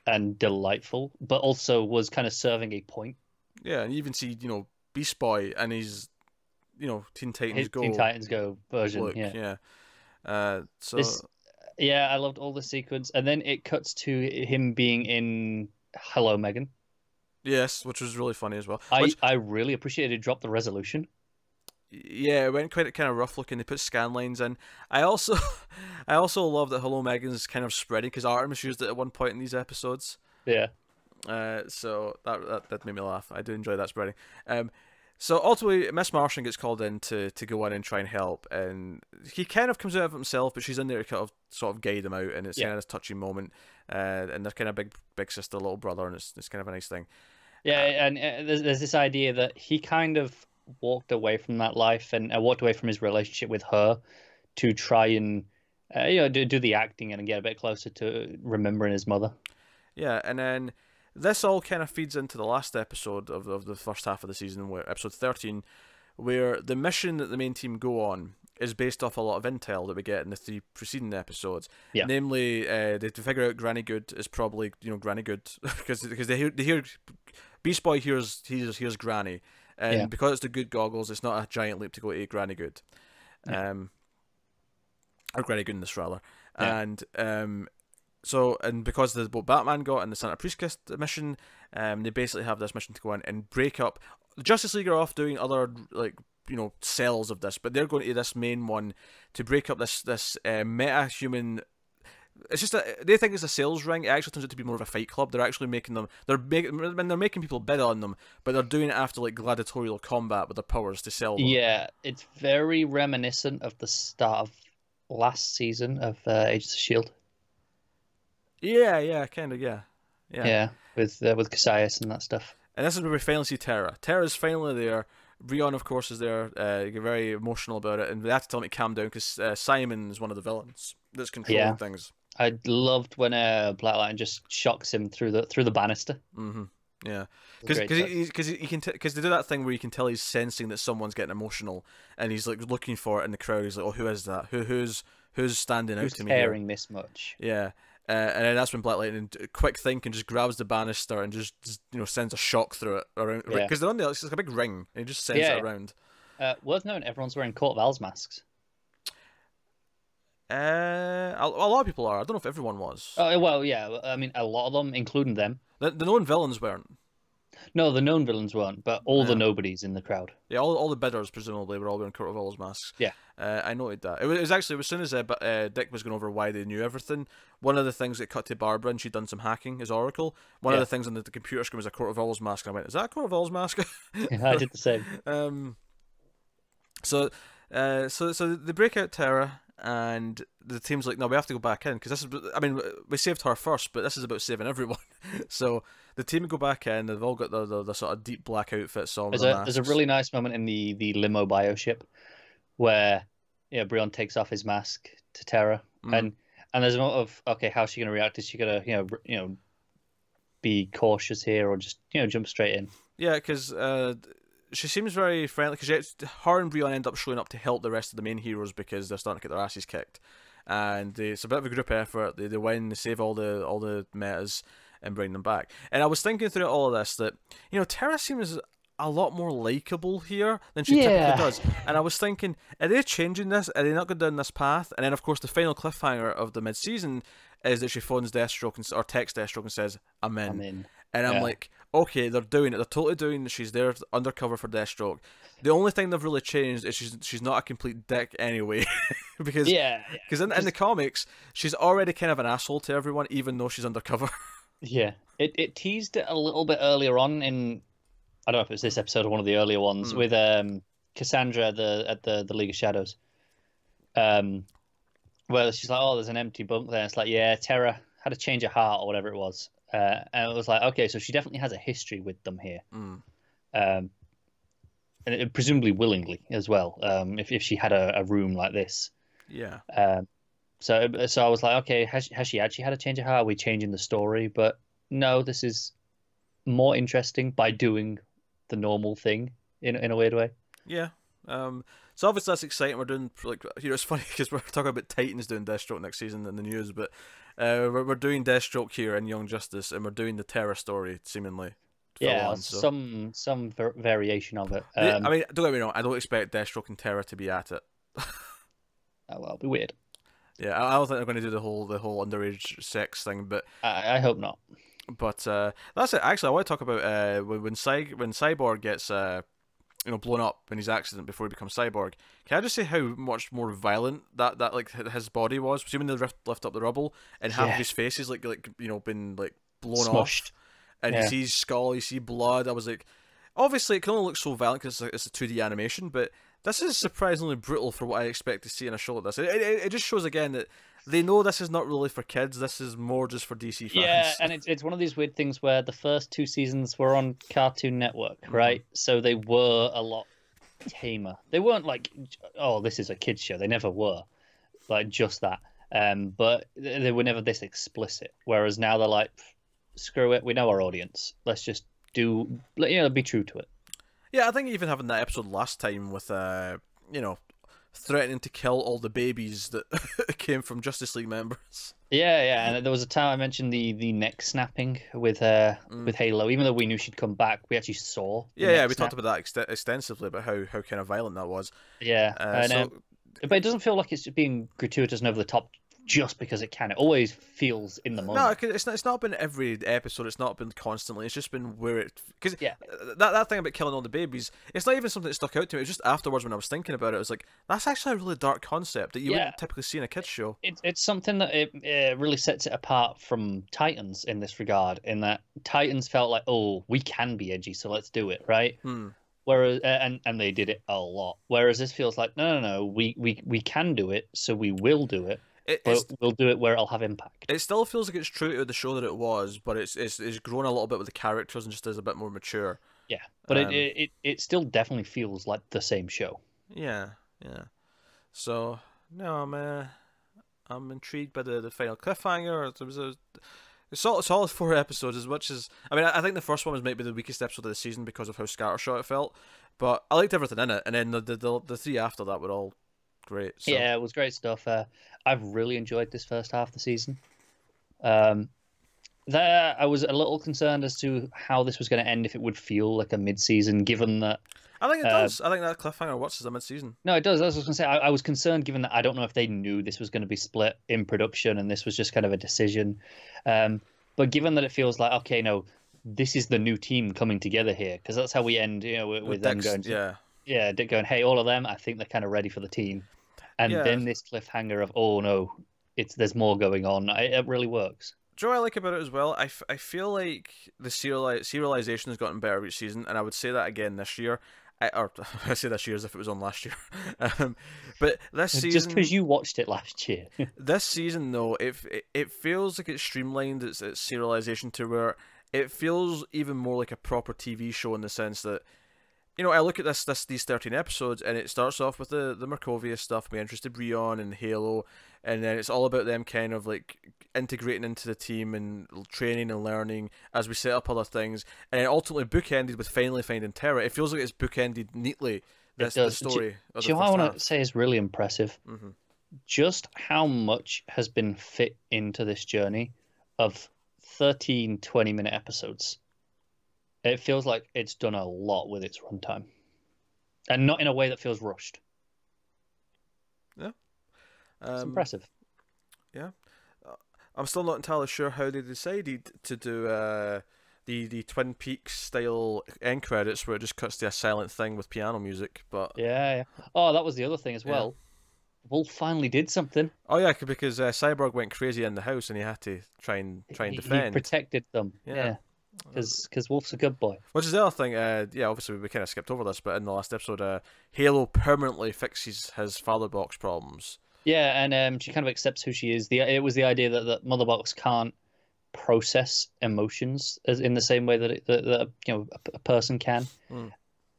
and delightful, but also was kind of serving a point. Yeah, and you even see Beast Boy and his Teen Titans Go. Teen Titans Go version. Look, yeah. I loved all the sequence, and then it cuts to him being in Hello, Megan. Yes, which was really funny as well. I really appreciated it dropped the resolution. Yeah, it went quite kind of rough looking. They put scan lines in. I also love that Hello Megan is kind of spreading because Artemis used it at one point in these episodes. Yeah. So that made me laugh. I do enjoy that spreading. So ultimately, Miss Martian gets called in to go in and try and help, and he kind of comes out of himself, but she's in there to kind of sort of guide him out, and it's kind of this touching moment. And they're kind of big sister, little brother, and it's kind of a nice thing. Yeah, and there's this idea that he kind of walked away from that life and walked away from his relationship with her to try and do the acting and get a bit closer to remembering his mother. Yeah, and then this all kind of feeds into the last episode of the first half of the season, where episode 13, where the mission that the main team go on is based off a lot of intel that we get in the 3 preceding episodes. Yeah. Namely, they figure out Granny Good is probably Granny Good because they hear Beast Boy hears Granny, and because it's the good goggles, it's not a giant leap to go to Granny Good, or Granny Goodness rather, and because what Batman got in the Santa Priestess mission, they basically have this mission to go in and break up. The Justice League are off doing other cells of this, but they're going to this main one to break up this meta-human. It's just they think it's a sales ring. It actually turns out to be more of a fight club. They're actually making them. They're making people bid on them, but they're doing it after gladiatorial combat with their powers to sell them. Yeah, it's very reminiscent of the start of last season of Agents of S.H.I.E.L.D. Yeah, kind of, yeah. With Cassius and that stuff. And this is where we finally see Terra. Terra's finally there. Brion, of course, is there. You get very emotional about it, and they have to tell him to calm down because Simon is one of the villains that's controlling things. I loved when Black Lightning just shocks him through the banister. Mm-hmm. Yeah, because they do that thing where you can tell he's sensing that someone's getting emotional, and he's looking for it in the crowd. He's like, "Oh, who is that? Who's standing out to me? Who's caring this much?" Yeah. And then that's when Black Lightning, quick thinking, just grabs the banister and just sends a shock through it around because they're on it's like a big ring and he just sends it around. Worth noting, everyone's wearing Court of Owls masks. A lot of people are. I don't know if everyone was. Oh well, yeah. I mean, a lot of them, including them. The known villains weren't. No, the known villains weren't, but all the nobodies in the crowd. Yeah, all the bidders presumably were all wearing Court of Owls masks. Yeah. I noted that. It was actually, as soon as Dick was going over why they knew everything, one of the things that cut to Barbara, and she'd done some hacking as Oracle, one of the things on the computer screen was a Court of Owls mask, and I went, is that a Court of Owls mask? Yeah, I did the same. So they break out Terra, and the team's like, no, we have to go back in, because we saved her first, but this is about saving everyone. So the team go back in, they've all got the sort of deep black outfits on. There's a really nice moment in the limo bio ship where Brion takes off his mask to Terra, and there's a moment of, okay, how's she going to react? Is she going to be cautious here, or just jump straight in? Yeah, because she seems very friendly, because her and Brion end up showing up to help the rest of the main heroes because they're starting to get their asses kicked, and it's a bit of a group effort. They win, they save all the metas and bring them back. And I was thinking through all of this that Terra seems a lot more likable here than she typically does. And I was thinking, are they changing this? Are they not going down this path? And then, of course, the final cliffhanger of the mid-season is that she phones Deathstroke or texts Deathstroke and says, I'm in. and I'm like, okay, they're doing it. They're totally doing it. She's there undercover for Deathstroke. The only thing they've really changed is she's not a complete dick anyway, because in the comics she's already kind of an asshole to everyone, even though she's undercover. Yeah, it teased it a little bit earlier on in, I don't know if it was this episode or one of the earlier ones with Cassandra at the League of Shadows. Where she's like, oh, there's an empty bunk there. It's like, yeah, Terra had a change of heart or whatever it was. And it was like, okay, so she definitely has a history with them here. And presumably willingly as well, if she had a room like this. Yeah. So I was like, okay, has she actually had a change of heart? Are we changing the story? But no, this is more interesting by doing the normal thing in a weird way. Yeah. So obviously that's exciting. We're doing, like, it's funny because we're talking about Titans doing Deathstroke next season in the news, but we're doing Deathstroke here in Young Justice, and we're doing the Terra story seemingly. Yeah, some variation of it. I mean, don't get me wrong. I don't expect Deathstroke and Terra to be at it. Oh, well, it'll be weird. Yeah, I don't think they're going to do the whole underage sex thing, but I hope not. But that's it. Actually, I want to talk about when Cyborg gets blown up in his accident before he becomes Cyborg. Can I just say how much more violent that like his body was? See when they lift up the rubble and half of his face is like been like blown Smushed. off, and you see his skull, you see blood. I was like, obviously it can only look so violent because it's a 2D animation, but this is surprisingly brutal for what I expect to see in a show like this. It just shows again that they know this is not really for kids. This is more just for DC fans. Yeah, and it's one of these weird things where the first 2 seasons were on Cartoon Network, right? So they were a lot tamer. They weren't like, oh, this is a kids show. They never were like just that. But they were never this explicit. Whereas now they're like, screw it, we know our audience. Let's just be true to it. Yeah, I think even having that episode last time with threatening to kill all the babies that came from Justice League members. Yeah, and there was a time I mentioned the neck snapping with Halo. Even though we knew she'd come back, we actually saw. We talked about that extensively about how kind of violent that was. Yeah, but it doesn't feel like it's being gratuitous and over the top just because it can. It always feels in the moment. No, it's not been every episode. It's not been constantly. It's just been where it... Because that thing about killing all the babies, it's not even something that stuck out to me. It was just afterwards when I was thinking about it, I was like, that's actually a really dark concept that you wouldn't typically see in a kid's show. It's something that it really sets it apart from Titans in this regard, in that Titans felt like, oh, we can be edgy, so let's do it, right? Whereas and they did it a lot. Whereas this feels like, no, we can do it, so we will do it. But we'll do it where it'll have impact. It still feels like it's true to the show that it was, but it's grown a little bit with the characters and just is a bit more mature. Yeah, but it still definitely feels like the same show. Yeah. So no, I'm intrigued by the final cliffhanger. There was it's solid 4 episodes. As much as I think the first one was maybe the weakest episode of the season because of how scattershot it felt, but I liked everything in it, and then the 3 after that were all great. So. Yeah, it was great stuff. I've really enjoyed this first half of the season. I was a little concerned as to how this was going to end, if it would feel like a mid-season, given that... I think it does. I think that cliffhanger works as a mid-season. No, it does. I was going to say, I was concerned, given that I don't know if they knew this was going to be split in production and this was just kind of a decision. But given that it feels like, okay, no, this is the new team coming together here, because that's how we end, with them going... Yeah, Dick going, hey, all of them, I think they're kind of ready for the team. And then this cliffhanger of, oh no, there's more going on. It really works. Do you know what I like about it as well? I feel like the serialization has gotten better each season, and I would say that again this year. I say this year as if it was on last year. But this season... Just because you watched it last year. This season, though, it feels like it's streamlined its serialization to where it feels even more like a proper TV show, in the sense that, I look at these 13 episodes, and it starts off with the Markovia stuff, we introduced Breon and Halo, and then it's all about them kind of like integrating into the team and training and learning as we set up other things, and then ultimately bookended with finally finding Terra. It feels like it's bookended neatly. The story. Do you know what I want to say is really impressive? Mm-hmm. Just how much has been fit into this journey of 13 20-minute episodes. It feels like it's done a lot with its runtime, and not in a way that feels rushed. Yeah, it's impressive. Yeah, I'm still not entirely sure how they decided to do the Twin Peaks style end credits where it just cuts to a silent thing with piano music. But Yeah. Oh, that was the other thing as well. Wolf finally did something. Oh yeah, because Cyborg went crazy in the house and he had to try and defend. He protected them. Yeah. Because Wolf's a good boy. Which is the other thing. Obviously we kind of skipped over this, but in the last episode, Halo permanently fixes his father box problems. Yeah, and she kind of accepts who she is. It was the idea that Mother Box can't process emotions as in the same way that a person can.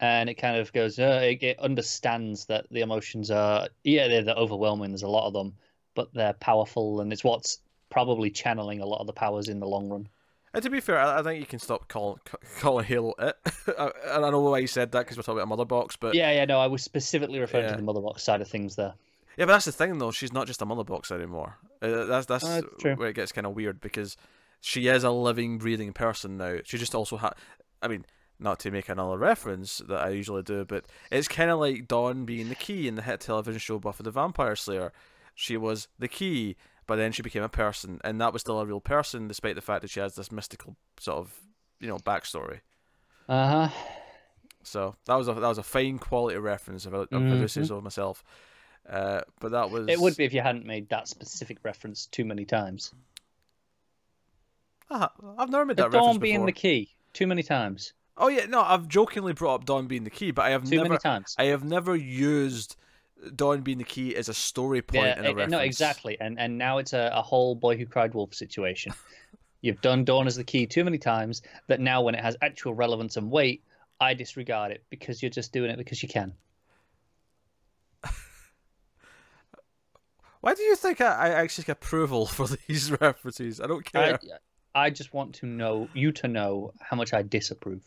And it kind of goes, it understands that the emotions are, they're overwhelming, there's a lot of them, but they're powerful, and it's what's probably channeling a lot of the powers in the long run. And to be fair, I think you can stop calling Halo it. And I know why you said that, because we're talking about Mother Box, but... No, I was specifically referring to the Mother Box side of things there. Yeah, but that's the thing, though, she's not just a Mother Box anymore. That's true. Where it gets kind of weird, because she is a living, breathing person now. She just also not to make another reference that I usually do, but it's kind of like Dawn being the Key in the hit television show Buffy the Vampire Slayer. She was the Key, but then she became a person, and that was still a real person, despite the fact that she has this mystical sort of, backstory. So that was a fine quality reference, if I do say so myself. But that was... It would be if you hadn't made that specific reference too many times. I've never made that reference Dawn being the Key too many times. Oh yeah, no, I've jokingly brought up Dawn being the Key, but I have many times. I have never used Dawn being the Key as a story point in a reference. No, exactly, and now it's a whole Boy Who Cried Wolf situation. You've done Dawn as the Key too many times that now when it has actual relevance and weight, I disregard it because you're just doing it because you can. Why do you think I actually get approval for these references? I don't care. I just want to know how much I disapprove.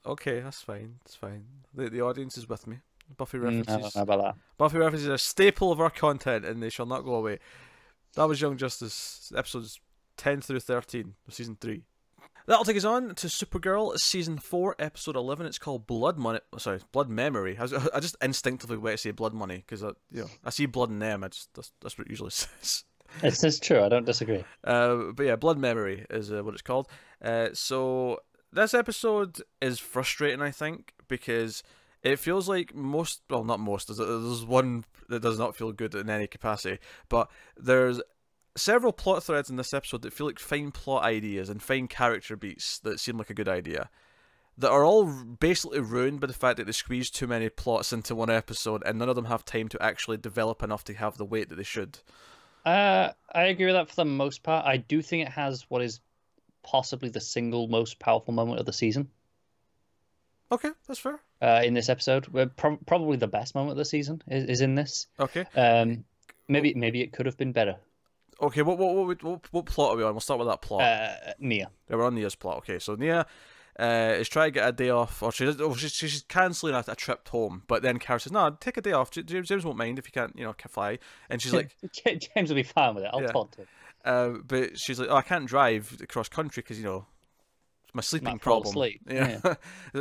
Okay, that's fine. It's fine. The audience is with me. Buffy references. I don't know about that. Buffy references are a staple of our content, and they shall not go away. That was Young Justice, episodes 10 through 13 of season 3. That'll take us on to Supergirl, season 4, episode 11. It's called Blood Memory. I just instinctively went to say Blood Money because I see blood in them. That's what it usually says. It's true. I don't disagree. But yeah, Blood Memory is what it's called. So this episode is frustrating, I think, because it feels like not most. There's one that does not feel good in any capacity, but there's several plot threads in this episode that feel like fine plot ideas and fine character beats that seem like a good idea, that are all basically ruined by the fact that they squeeze too many plots into one episode and none of them have time to actually develop enough to have the weight that they should. I agree with that for the most part. I do think it has what is possibly the single most powerful moment of the season. Okay, that's fair. In this episode, probably the best moment of the season is in this. Okay. Maybe it could have been better. Okay, what plot are we on? We'll start with that plot. Nia. Yeah, we're on Nia's plot. Okay, so Nia is trying to get a day off, or she's cancelling a trip home, but then Kara says, "No, take a day off. James won't mind if you can't, fly." And she's like, "James will be fine with it. I'll talk to him." But she's like, "Oh, I can't drive across country because my sleeping problem." Sleep. Yeah.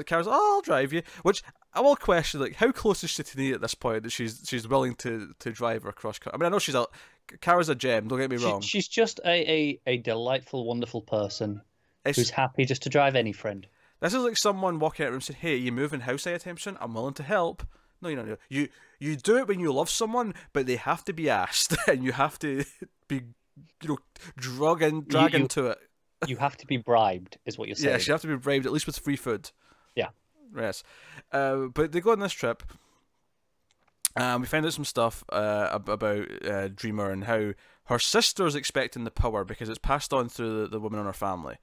Kara's, "Oh, I'll drive you," which I will question, like, how close is she to Nia at this point that she's willing to drive her across country? I mean, I know Kara's a gem. Don't get me wrong. She's just a delightful, wonderful person who's happy just to drive any friend. This is like someone walking out of the room saying, "Hey, you moving house attention? I'm willing to help." No, you don't. You do it when you love someone, but they have to be asked, and you have to be, drag into it. You have to be bribed, is what you're saying. Yes, you have to be bribed, at least with free food. Yeah. Yes. But they go on this trip. We find out some stuff about Dreamer and how her sister's expecting the power because it's passed on through the woman in her family.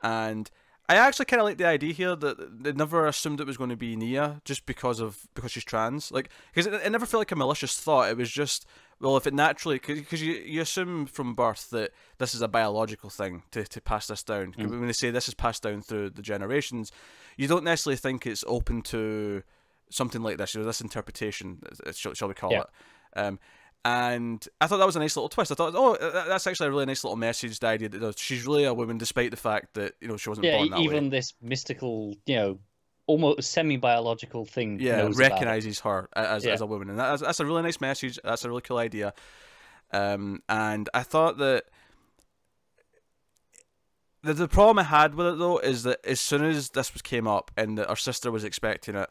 And I actually kind of like the idea here that they never assumed it was going to be Nia just because she's trans. Like, because it never felt like a malicious thought. It was just, well, if it naturally, because you assume from birth that this is a biological thing to pass this down. When they say this is passed down through the generations, you don't necessarily think it's open to something like this, this interpretation, shall we call it. And I thought that was a nice little twist. I thought, that's actually a really nice little message, the idea that she's really a woman despite the fact that, she wasn't born that way. Yeah, even this mystical, almost semi-biological thing recognises her as a woman. And that's a really nice message. That's a really cool idea. And I thought that The problem I had with it though is that as soon as this came up and that our sister was expecting it,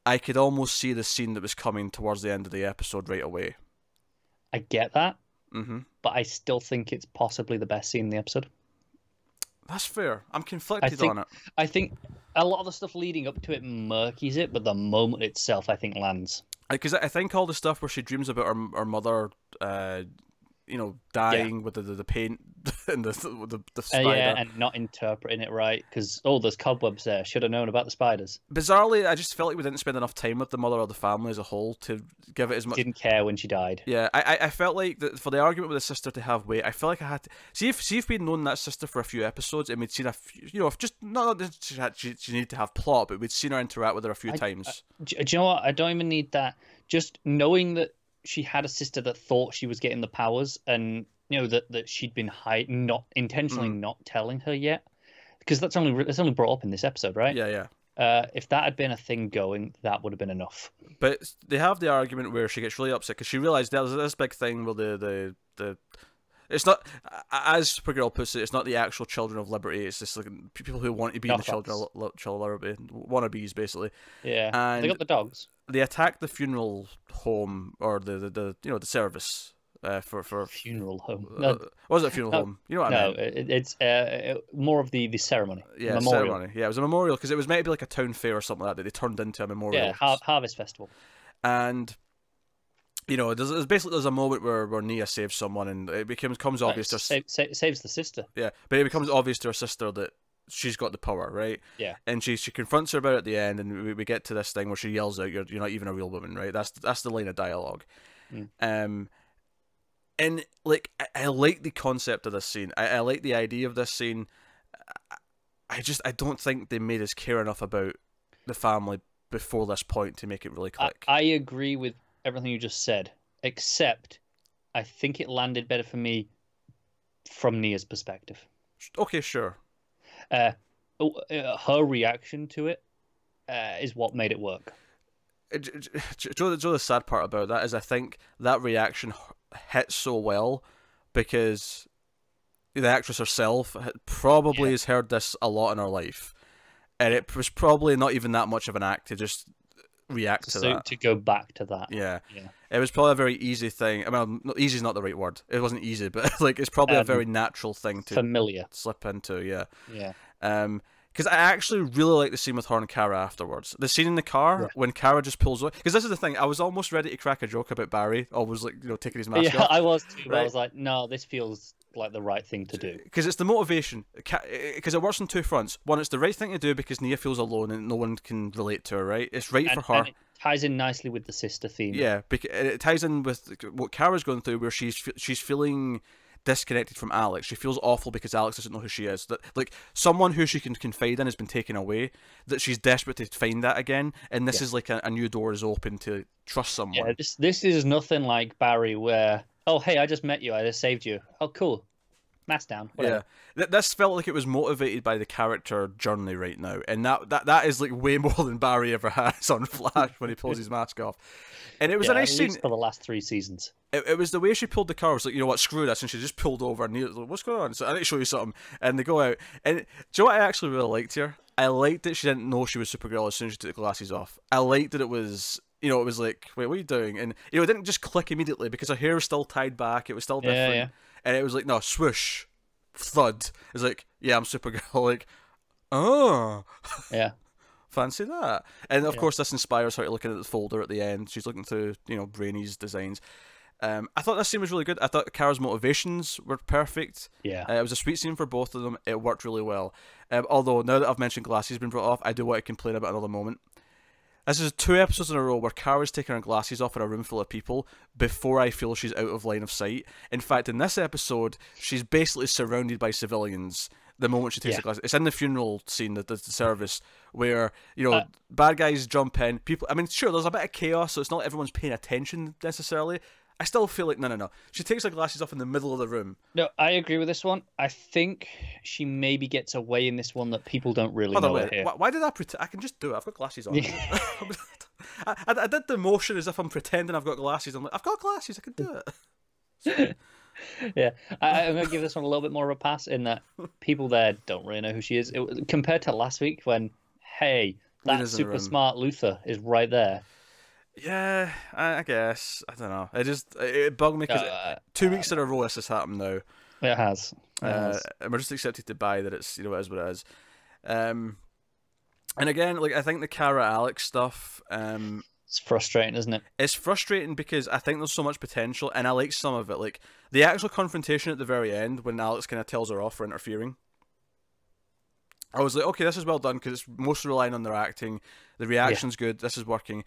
I could almost see the scene that was coming towards the end of the episode right away. I get that, Mm-hmm. but I still think it's possibly the best scene in the episode. That's fair. I'm conflicted on it. I think a lot of the stuff leading up to it murkies it, but the moment itself, I think, lands. Because I think all the stuff where she dreams about her mother, dying with the paint and the spider. And not interpreting it right because there's cobwebs there. Should have known about the spiders. Bizarrely, I just felt like we didn't spend enough time with the mother or the family as a whole to give it as much. Didn't care when she died. Yeah, I felt like that for the argument with the sister to have weight, I felt like I had to see if we'd known that sister for a few episodes and we'd seen if just not that she needed to have plot, but we'd seen her interact with her a few times. Do you know what? I don't even need that. Just knowing that she had a sister that thought she was getting the powers, and that she'd been hiding, not intentionally not telling her yet, because that's only brought up in this episode, right? Yeah. If that had been a thing going, that would have been enough. But they have the argument where she gets really upset because she realised there's this big thing where the it's not, as Supergirl puts it, it's not the actual Children of Liberty. It's just like people who want to be in the Children of Liberty, wannabes basically. Yeah, and they got the dogs. They attacked the funeral home or the the for funeral home. Was it a funeral home? You know what I mean? It's more of the ceremony. Yeah, memorial. Ceremony. Yeah, it was a memorial because it was meant to be like a town fair or something like that. They turned into a memorial. Yeah, harvest festival. And there's a moment where Nia saves someone, and it becomes obvious to saves the sister. Yeah, but it becomes obvious to her sister that she's got the power, right? Yeah. And she confronts her about it at the end, and we get to this thing where she yells out, "You're not even a real woman," right? That's the line of dialogue. And like I like the concept of this scene. I like the idea of this scene. I don't think they made us care enough about the family before this point to make it really click. I agree with everything you just said, except I think it landed better for me from Nia's perspective. Okay, sure. Her reaction to it is what made it work. The sad part about that is I think that reaction hit so well because the actress herself probably has heard this a lot in her life, and it was probably not even that much of an act to just react to that. To go back to that. Yeah. It was probably a very easy thing. I mean, easy is not the right word. It wasn't easy, but like it's probably a very natural thing to familiar slip into. Yeah. Yeah. Because I actually really like the scene with her and Kara afterwards. The scene in the car when Kara just pulls away. Because this is the thing, I was almost ready to crack a joke about Barry, always like taking his mask off. Yeah, I was too. But I was like, no, this feels like the right thing to do. Because it's the motivation. Because it works on two fronts. One, it's the right thing to do because Nia feels alone and no one can relate to her. Right? It's right for her. And it ties in nicely with the sister theme. Yeah, it ties in with what Kara's going through, where she's feeling disconnected from Alex. She feels awful because Alex doesn't know who she is. That like someone who she can confide in has been taken away. That she's desperate to find that again, and this is like a new door is open to trust someone. Yeah, this is nothing like Barry, where hey, I just met you, I just saved you. Oh, cool. Mask down. Whatever. Yeah, this felt like it was motivated by the character journey right now, and that is like way more than Barry ever has on Flash when he pulls his mask off. And it was a nice scene for the last 3 seasons. It was the way she pulled the car. It was like, you know what, screw this, and she just pulled over and Neil's like, what's going on? So I need to show you something, and they go out. And do you know what I actually really liked here? I liked that she didn't know she was Supergirl as soon as she took the glasses off. I liked that it was. It was like, wait, what are you doing? And it didn't just click immediately because her hair was still tied back. It was still different. Yeah. And it was like, no, swoosh, thud. It's like, yeah, I'm Supergirl. Like, oh, yeah, fancy that. And of course, this inspires her to looking at the folder at the end. She's looking through, Brainy's designs. I thought this scene was really good. I thought Kara's motivations were perfect. Yeah, it was a sweet scene for both of them. It worked really well. Although now that I've mentioned glasses being brought off, I do want to complain about another moment. This is 2 episodes in a row where Kara's taking her glasses off in a room full of people before I feel she's out of line of sight. In fact, in this episode, she's basically surrounded by civilians the moment she takes her glasses. It's in the funeral scene, the service, where, bad guys jump in. People, I mean, sure, there's a bit of chaos, so it's not everyone's paying attention necessarily. I still feel like, no. She takes her glasses off in the middle of the room. No, I agree with this one. I think she maybe gets away in this one that people don't really know her here. Why did I pretend? I can just do it. I've got glasses on. Yeah. I did the motion as if I'm pretending I've got glasses. I'm like, I've got glasses. I can do it. Yeah, I'm gonna give this one a little bit more of a pass in that people there don't really know who she is. Compared to last week when, hey, that Lena's in the super room. smart Luther is right there. Yeah, I guess. I don't know. It bugged me because 2 weeks in a row this has happened now. It has. And we're just accepted to buy that it's, it is what it is. And again, like, I think the Kara Alex stuff, it's frustrating, isn't it? it's frustrating because I think there's so much potential, and I like some of it. Like the actual confrontation at the very end when Alex kind of tells her off for interfering. I was like, okay, this is well done because it's mostly relying on their acting. The reaction's good. This is working.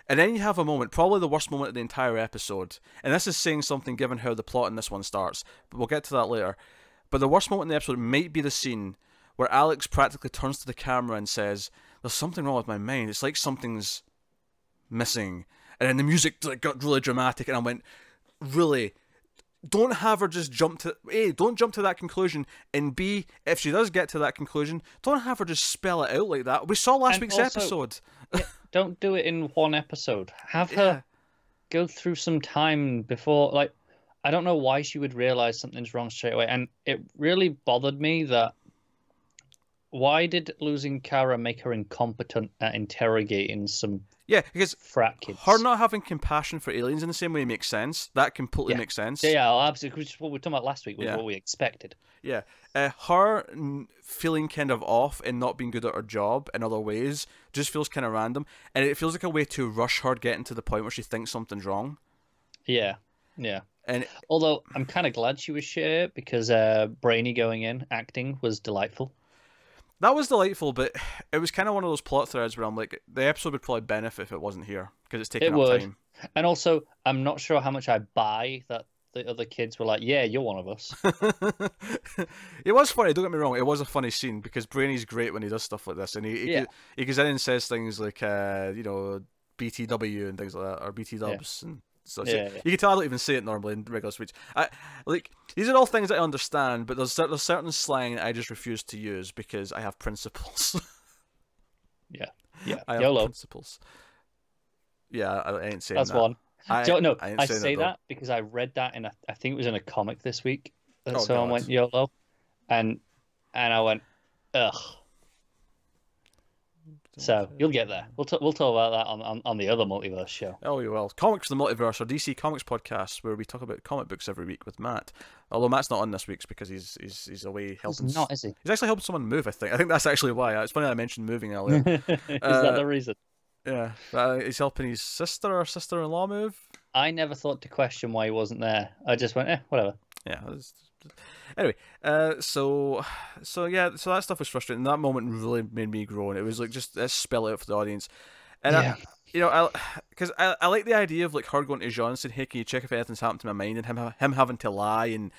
And then you have a moment, probably the worst moment of the entire episode. And this is saying something given how the plot in this one starts. But we'll get to that later. But the worst moment in the episode might be the scene where Alex practically turns to the camera and says, "There's something wrong with my mind. It's like something's missing." And then the music got really dramatic, and I went, really? Don't have her just jump to A, don't jump to that conclusion, and B, if she does get to that conclusion, don't have her just spell it out like that. We saw last week's episode. Don't do it in one episode. Have her go through some time before, like, I don't know why she would realize something's wrong straight away. And it really bothered me that why did losing Kara make her incompetent at interrogating some because frat kids? Her not having compassion for aliens in the same way makes sense. That completely makes sense. Yeah, absolutely. Which is what we were talking about last week, was what we expected. Yeah. Her feeling kind of off and not being good at her job in other ways just feels kind of random. And it feels like a way to rush her getting to the point where she thinks something's wrong. Yeah. And although I'm kind of glad she was shit because Brainy going in, acting was delightful. That was delightful, but it was kind of one of those plot threads where I'm like, the episode would probably benefit if it wasn't here because it's taking up time. And also, I'm not sure how much I buy that the other kids were like, "Yeah, you're one of us." It was funny. Don't get me wrong. It was a funny scene because Brainy's great when he does stuff like this, and he goes in and says things like, BTW and things like that, or BT Dubs and. So you can tell I don't even say it normally in regular speech. These are all things that I understand, but there's certain slang that I just refuse to use because I have principles. Yeah. I have YOLO. principles. Yeah, I ain't saying that's that. one. No, I say say that because I read that in I think it was in a comic this week. Someone went YOLO, and I went ugh. So you'll get there. We'll talk about that on the other Multiverse show. Oh, you will. Comics the Multiverse, or DC Comics podcast, where we talk about comic books every week with Matt. Although Matt's not on this week's because he's away helping. He's not, is he? He's actually helping someone move. I think that's actually why. It's funny I mentioned moving earlier. Is that the reason? Yeah, he's helping his sister or sister-in-law move. I never thought to question why he wasn't there. I just went, whatever. Yeah. Anyway, so that stuff was frustrating. That moment really made me groan. It was like, just let's spell it out for the audience. And because I like the idea of like her going to Jean and saying, "Hey, can you check if anything's happened to my mind?" and him having to lie and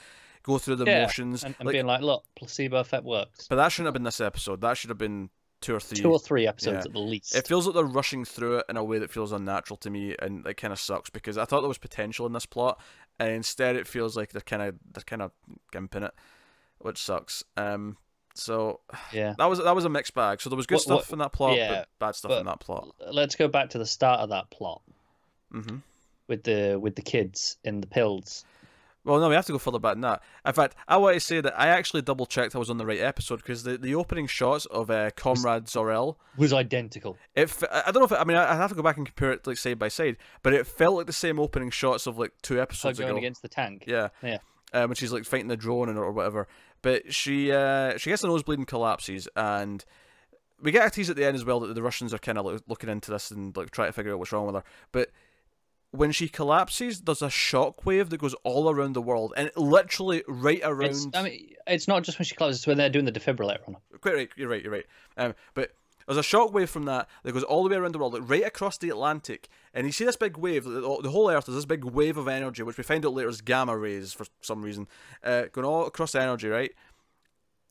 go through the motions and being like, "Look, placebo effect works." But that shouldn't have been this episode. That should have been two or three episodes at the least. It feels like they're rushing through it in a way that feels unnatural to me, and it kind of sucks because I thought there was potential in this plot, and instead it feels like they're kind of gimping it, which sucks. So that was a mixed bag. So there was good stuff in that plot, but bad stuff in that plot. Let's go back to the start of that plot. Mm-hmm. With the kids in the pills. Well, no, we have to go further back than that. In fact, I want to say that I actually double-checked I was on the right episode because the opening shots of Comrade Zor-El was identical. I don't know if I have to go back and compare it like side by side, but it felt like the same opening shots of like 2 episodes ago. Going against the tank. Yeah. When she's like fighting the drone or whatever, but she gets the nosebleed and collapses, and we get a tease at the end as well that the Russians are kind of like looking into this and like trying to figure out what's wrong with her, but. When she collapses, there's a shockwave that goes all around the world, and literally right around. It's not just when she collapses; it's when they're doing the defibrillator on her. Quite right, you're right. But there's a shockwave from that goes all the way around the world, like right across the Atlantic, and you see this big wave. The whole Earth is this big wave of energy, which we find out later is gamma rays for some reason, going all across the energy, right?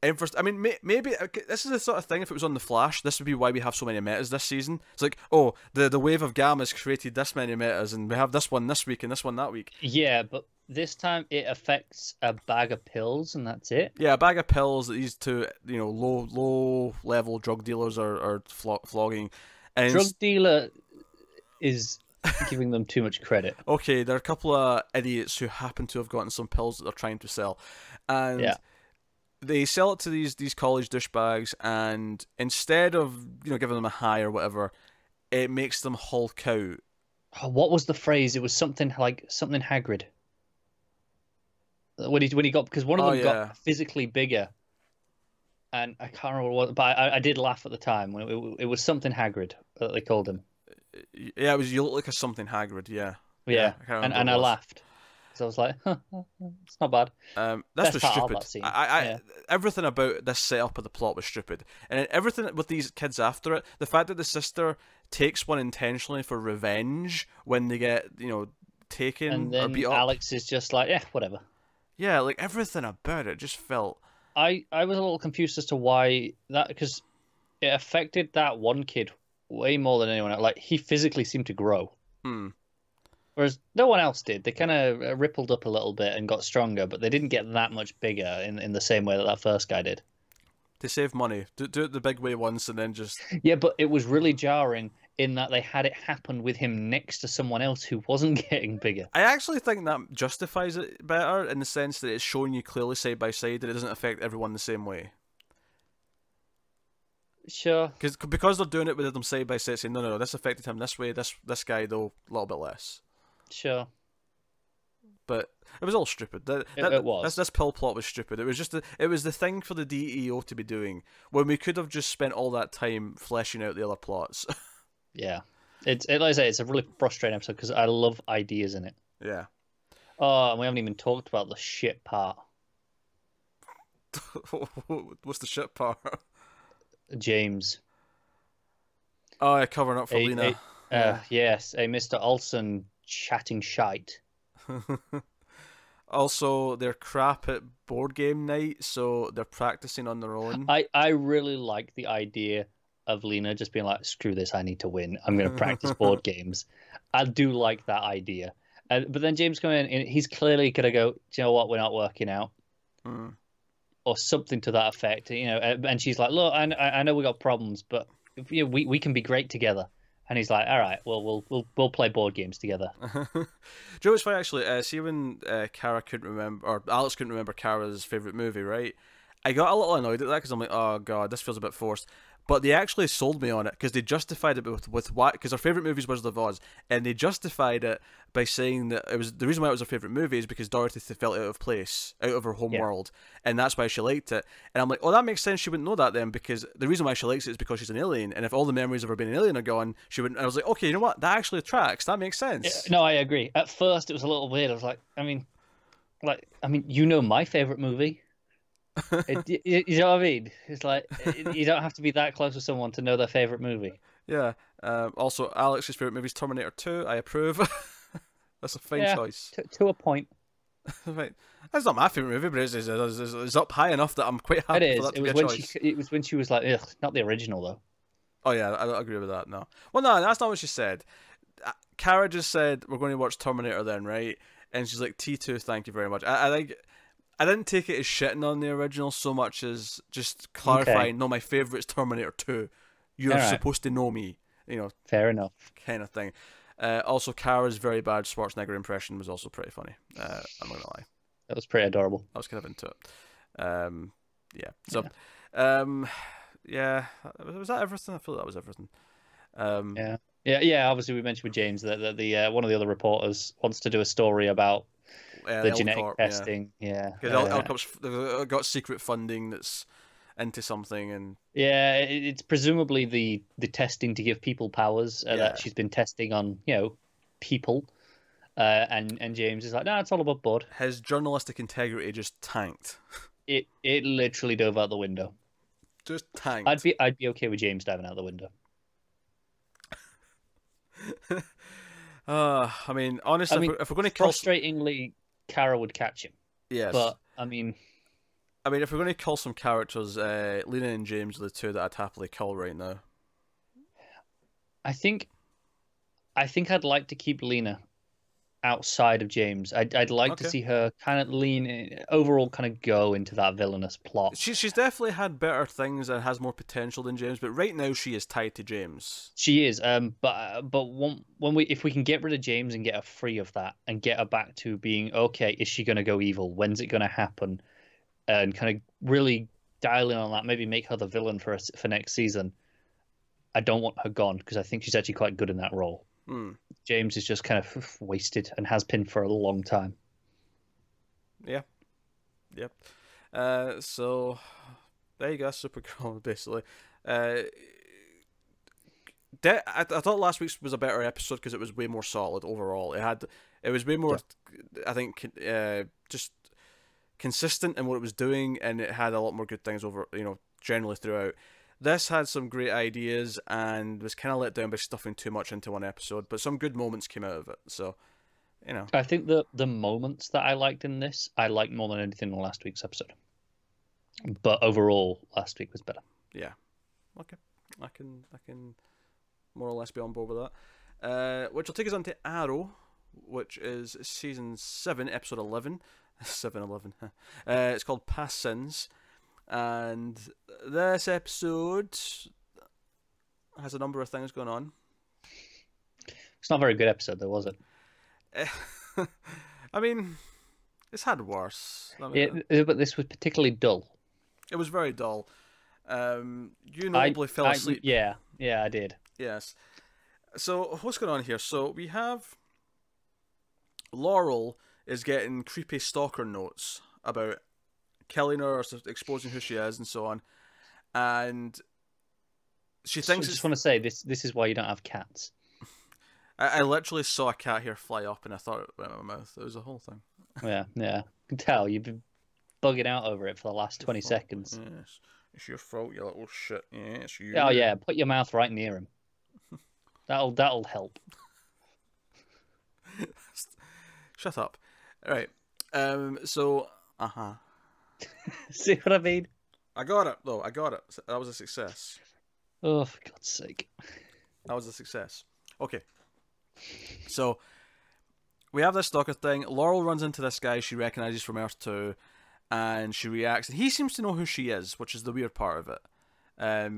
And first, maybe this is the sort of thing. If it was on The Flash, this would be why we have so many metas this season. It's like, oh, the wave of gamma has created this many metas, and we have this one this week and this one that week. Yeah, but this time it affects a bag of pills, and that's it. Yeah, a bag of pills that these two, low level drug dealers are flogging. And drug dealer is giving them too much credit. Okay, there are a couple of idiots who happen to have gotten some pills that they're trying to sell, and Yeah. they sell it to these college douchebags, and instead of giving them a high or whatever, it makes them Hulk out. Oh, what was the phrase? It was something like something Hagrid. When he got, because one of Oh them yeah, got physically bigger, and I can't remember what, but I did laugh at the time when it was something Hagrid that they called him. yeah. It was, you look like a something Hagrid. Yeah, Yeah, I can't and remember what I it was. laughed. So I was like, it's not bad. That's Best was part of stupid. that scene. I everything about this setup of the plot was stupid, and then everything with these kids after it. The fact that the sister takes one intentionally for revenge when they get taken And or then beat up. Alex is just like, yeah, whatever. Yeah, like everything about it just felt. I was a little confused as to why that, because it affected that one kid way more than anyone else. Like, he physically seemed to grow, Hmm. whereas no one else did. They kind of rippled up a little bit and got stronger, but they didn't get that much bigger in the same way that that first guy did. To save money, do it the big way once, and then just. Yeah, but it was really jarring in that they had it happen with him next to someone else who wasn't getting bigger. I actually think that justifies it better in the sense that it's showing you clearly side by side that it doesn't affect everyone the same way. Sure. Because they're doing it with them side by side, saying no, this affected him this way, this guy though a little bit less. Sure. But it was all stupid. It was. This pill plot was stupid. It was just it was the thing for the DEO to be doing when we could have just spent all that time fleshing out the other plots. Yeah. Like I say, it's a really frustrating episode because I love ideas in it. Yeah. Oh, and we haven't even talked about the shit part. What's the shit part? James. Oh, yeah, covering up for Lena. Yes, a Mr. Olsen chatting shite. Also, they're crap at board game night, so they're practicing on their own. I really like the idea of Lena just being like, screw this, I need to win. I'm going to practice board games. I do like that idea. But then James comes in, and he's clearly going to go, do you know what, we're not working out. Or something to that effect. And she's like, look, I know we got problems, but we can be great together. And he's like, all right, well, we'll play board games together. Do you know what's funny, actually? See when Kara couldn't remember, or Alex couldn't remember Kara's favourite movie, right? I got a little annoyed at that because I'm like, oh god, this feels a bit forced. But they actually sold me on it because they justified it with what? Because our favourite movie is Wizard of Oz, and they justified it by saying that it was the reason why it was her favourite movie is because Dorothy felt out of place, out of her home world, and that's why she liked it. And I'm like, oh, that makes sense. She wouldn't know that then because the reason why she likes it is because she's an alien, and if all the memories of her being an alien are gone, she wouldn't. And I was like, okay, you know what? That actually tracks. That makes sense. No, I agree. At first, it was a little weird. I was like, you know my favourite movie. You know what I mean? It's like you don't have to be that close with someone to know their favourite movie. Yeah. Also, Alex's favourite movie is Terminator 2. I approve. That's a fine choice. To a point. Right. That's not my favourite movie, but it's up high enough that I'm quite happy It is. for that to It be was a when choice. it was when she was like, ugh, not the original though. Oh yeah, I don't agree with that. No. Well, no, that's not what she said. Kara just said we're going to watch Terminator then, right? And she's like, T2, thank you very much. I think I didn't take it as shitting on the original so much as just clarifying. No, my favourite's Terminator 2. You're supposed to know me. Fair enough. Kind of thing. Also, Kara's very bad Schwarzenegger impression was also pretty funny. I'm not gonna lie. That was pretty adorable. I was kind of into it. Yeah. So, was that everything? I feel that was everything. Yeah. Obviously, we mentioned with James that the one of the other reporters wants to do a story about the genetic testing. Yeah. Because they've got secret funding that's into something, and it's presumably the testing to give people powers that she's been testing on people. And James is like, no, it's all about Bud. His journalistic integrity just tanked. It literally dove out the window. Just tanked. I'd be okay with James diving out the window. I mean, honestly, if we're going to kill... Frustratingly, Kara would catch him. Yes. But, I mean, if we're going to kill some characters, Lena and James are the two that I'd happily kill right now. I think I'd like to keep Lena outside of James. I'd like to see her kind of overall kind of go into that villainous plot. She's definitely had better things and has more potential than James, but right now she is tied to James. She is, but if we can get rid of James and get her free of that and get her back to being okay, is she going to go evil? When's it going to happen? And kind of really dial in on that. Maybe make her the villain for next season. I don't want her gone because I think she's actually quite good in that role. James is just kind of wasted and has been for a long time. Yeah. Yep. So there you go, Supergirl, basically. I thought last week's was a better episode because it was way more solid overall. It was way more, I think, just consistent in what it was doing, and it had a lot more good things generally throughout. This had some great ideas and was kind of let down by stuffing too much into one episode, but some good moments came out of it. So, I think the moments that I liked in this, I liked more than anything in last week's episode. But overall, last week was better. Yeah. Okay. I can more or less be on board with that. Which will take us on to Arrow, which is season 7, episode 11. 7-11. It's called Past Sins. And this episode has a number of things going on. It's not a very good episode, though, was it? I mean, it's had worse. But this was particularly dull. It was very dull. You notably fell asleep. Yeah, I did. Yes. So, what's going on here? So, we have Laurel is getting creepy stalker notes about killing her or exposing who she is and so on, and she thinks. I just want to say this is why you don't have cats. I literally saw a cat hair fly up and I thought it went in my mouth. It was a whole thing. Yeah, I can tell you've been bugging out over it for the last 20 seconds. Yes, it's your fault, you little shit. Yeah, it's you. Oh yeah, put your mouth right near him. That'll help. Shut up. All right. So. See what I mean? I got it, though. I got it. That was a success. Oh, for God's sake. That was a success. Okay. So, we have this stalker thing. Laurel runs into this guy she recognizes from Earth 2, and she reacts. And he seems to know who she is, which is the weird part of it.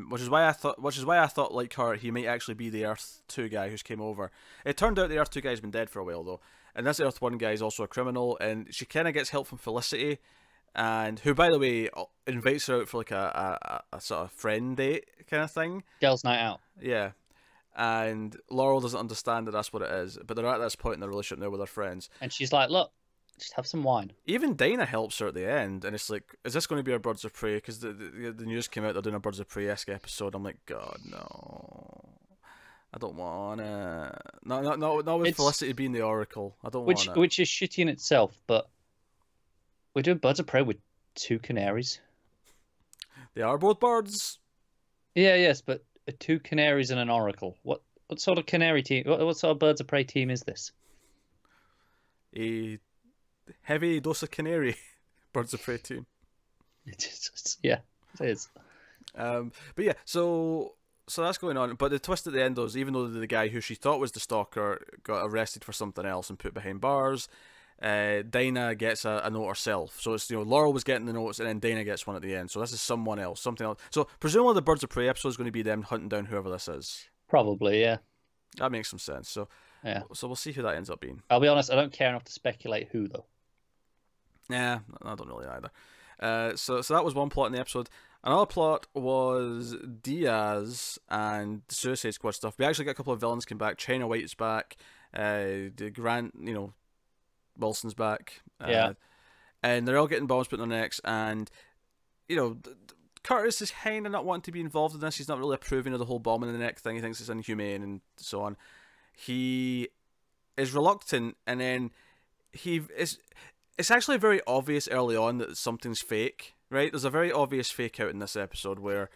Which is why I thought, like her, he might actually be the Earth 2 guy who's came over. It turned out the Earth 2 guy's been dead for a while, though. And this Earth 1 guy is also a criminal, and she kind of gets help from Felicity, and who, by the way, invites her out for like a sort of friend date kind of thing. Girls' night out. Yeah. And Laurel doesn't understand that that's what it is, but they're at this point in their relationship now with their friends. And she's like, look, just have some wine. Even Dinah helps her at the end, and it's like, is this going to be our Birds of Prey? Because the news came out they're doing a Birds of Prey-esque episode. I'm like, God, no. I don't want it. Not with Felicity being the Oracle. I don't want it. Which is shitty in itself, but we're doing Birds of Prey with 2 canaries. They are both birds. Yeah, yes, but 2 canaries and an oracle. What sort of canary team? What sort of Birds of Prey team is this? A heavy dose of canary Birds of Prey team. Yeah, it is. But yeah, so that's going on. But the twist at the end was, even though the guy who she thought was the stalker got arrested for something else and put behind bars, Dinah gets a note herself. So it's, Laurel was getting the notes and then Dinah gets one at the end. So this is someone else, something else. So presumably the Birds of Prey episode is going to be them hunting down whoever this is. Probably, yeah. That makes some sense. So yeah. So we'll see who that ends up being. I'll be honest, I don't care enough to speculate who though. Yeah, I don't really either. So that was one plot in the episode. Another plot was Diaz and Suicide Squad stuff. We actually got a couple of villains came back. China White's back. The Grant, Wilson's back. Yeah. And they're all getting bombs put on their necks. And, Curtis is kind of not wanting to be involved in this. He's not really approving of the whole bomb in the neck thing. He thinks it's inhumane and so on. He is reluctant, and then it's actually very obvious early on that something's fake, right? There's a very obvious fake out in this episode where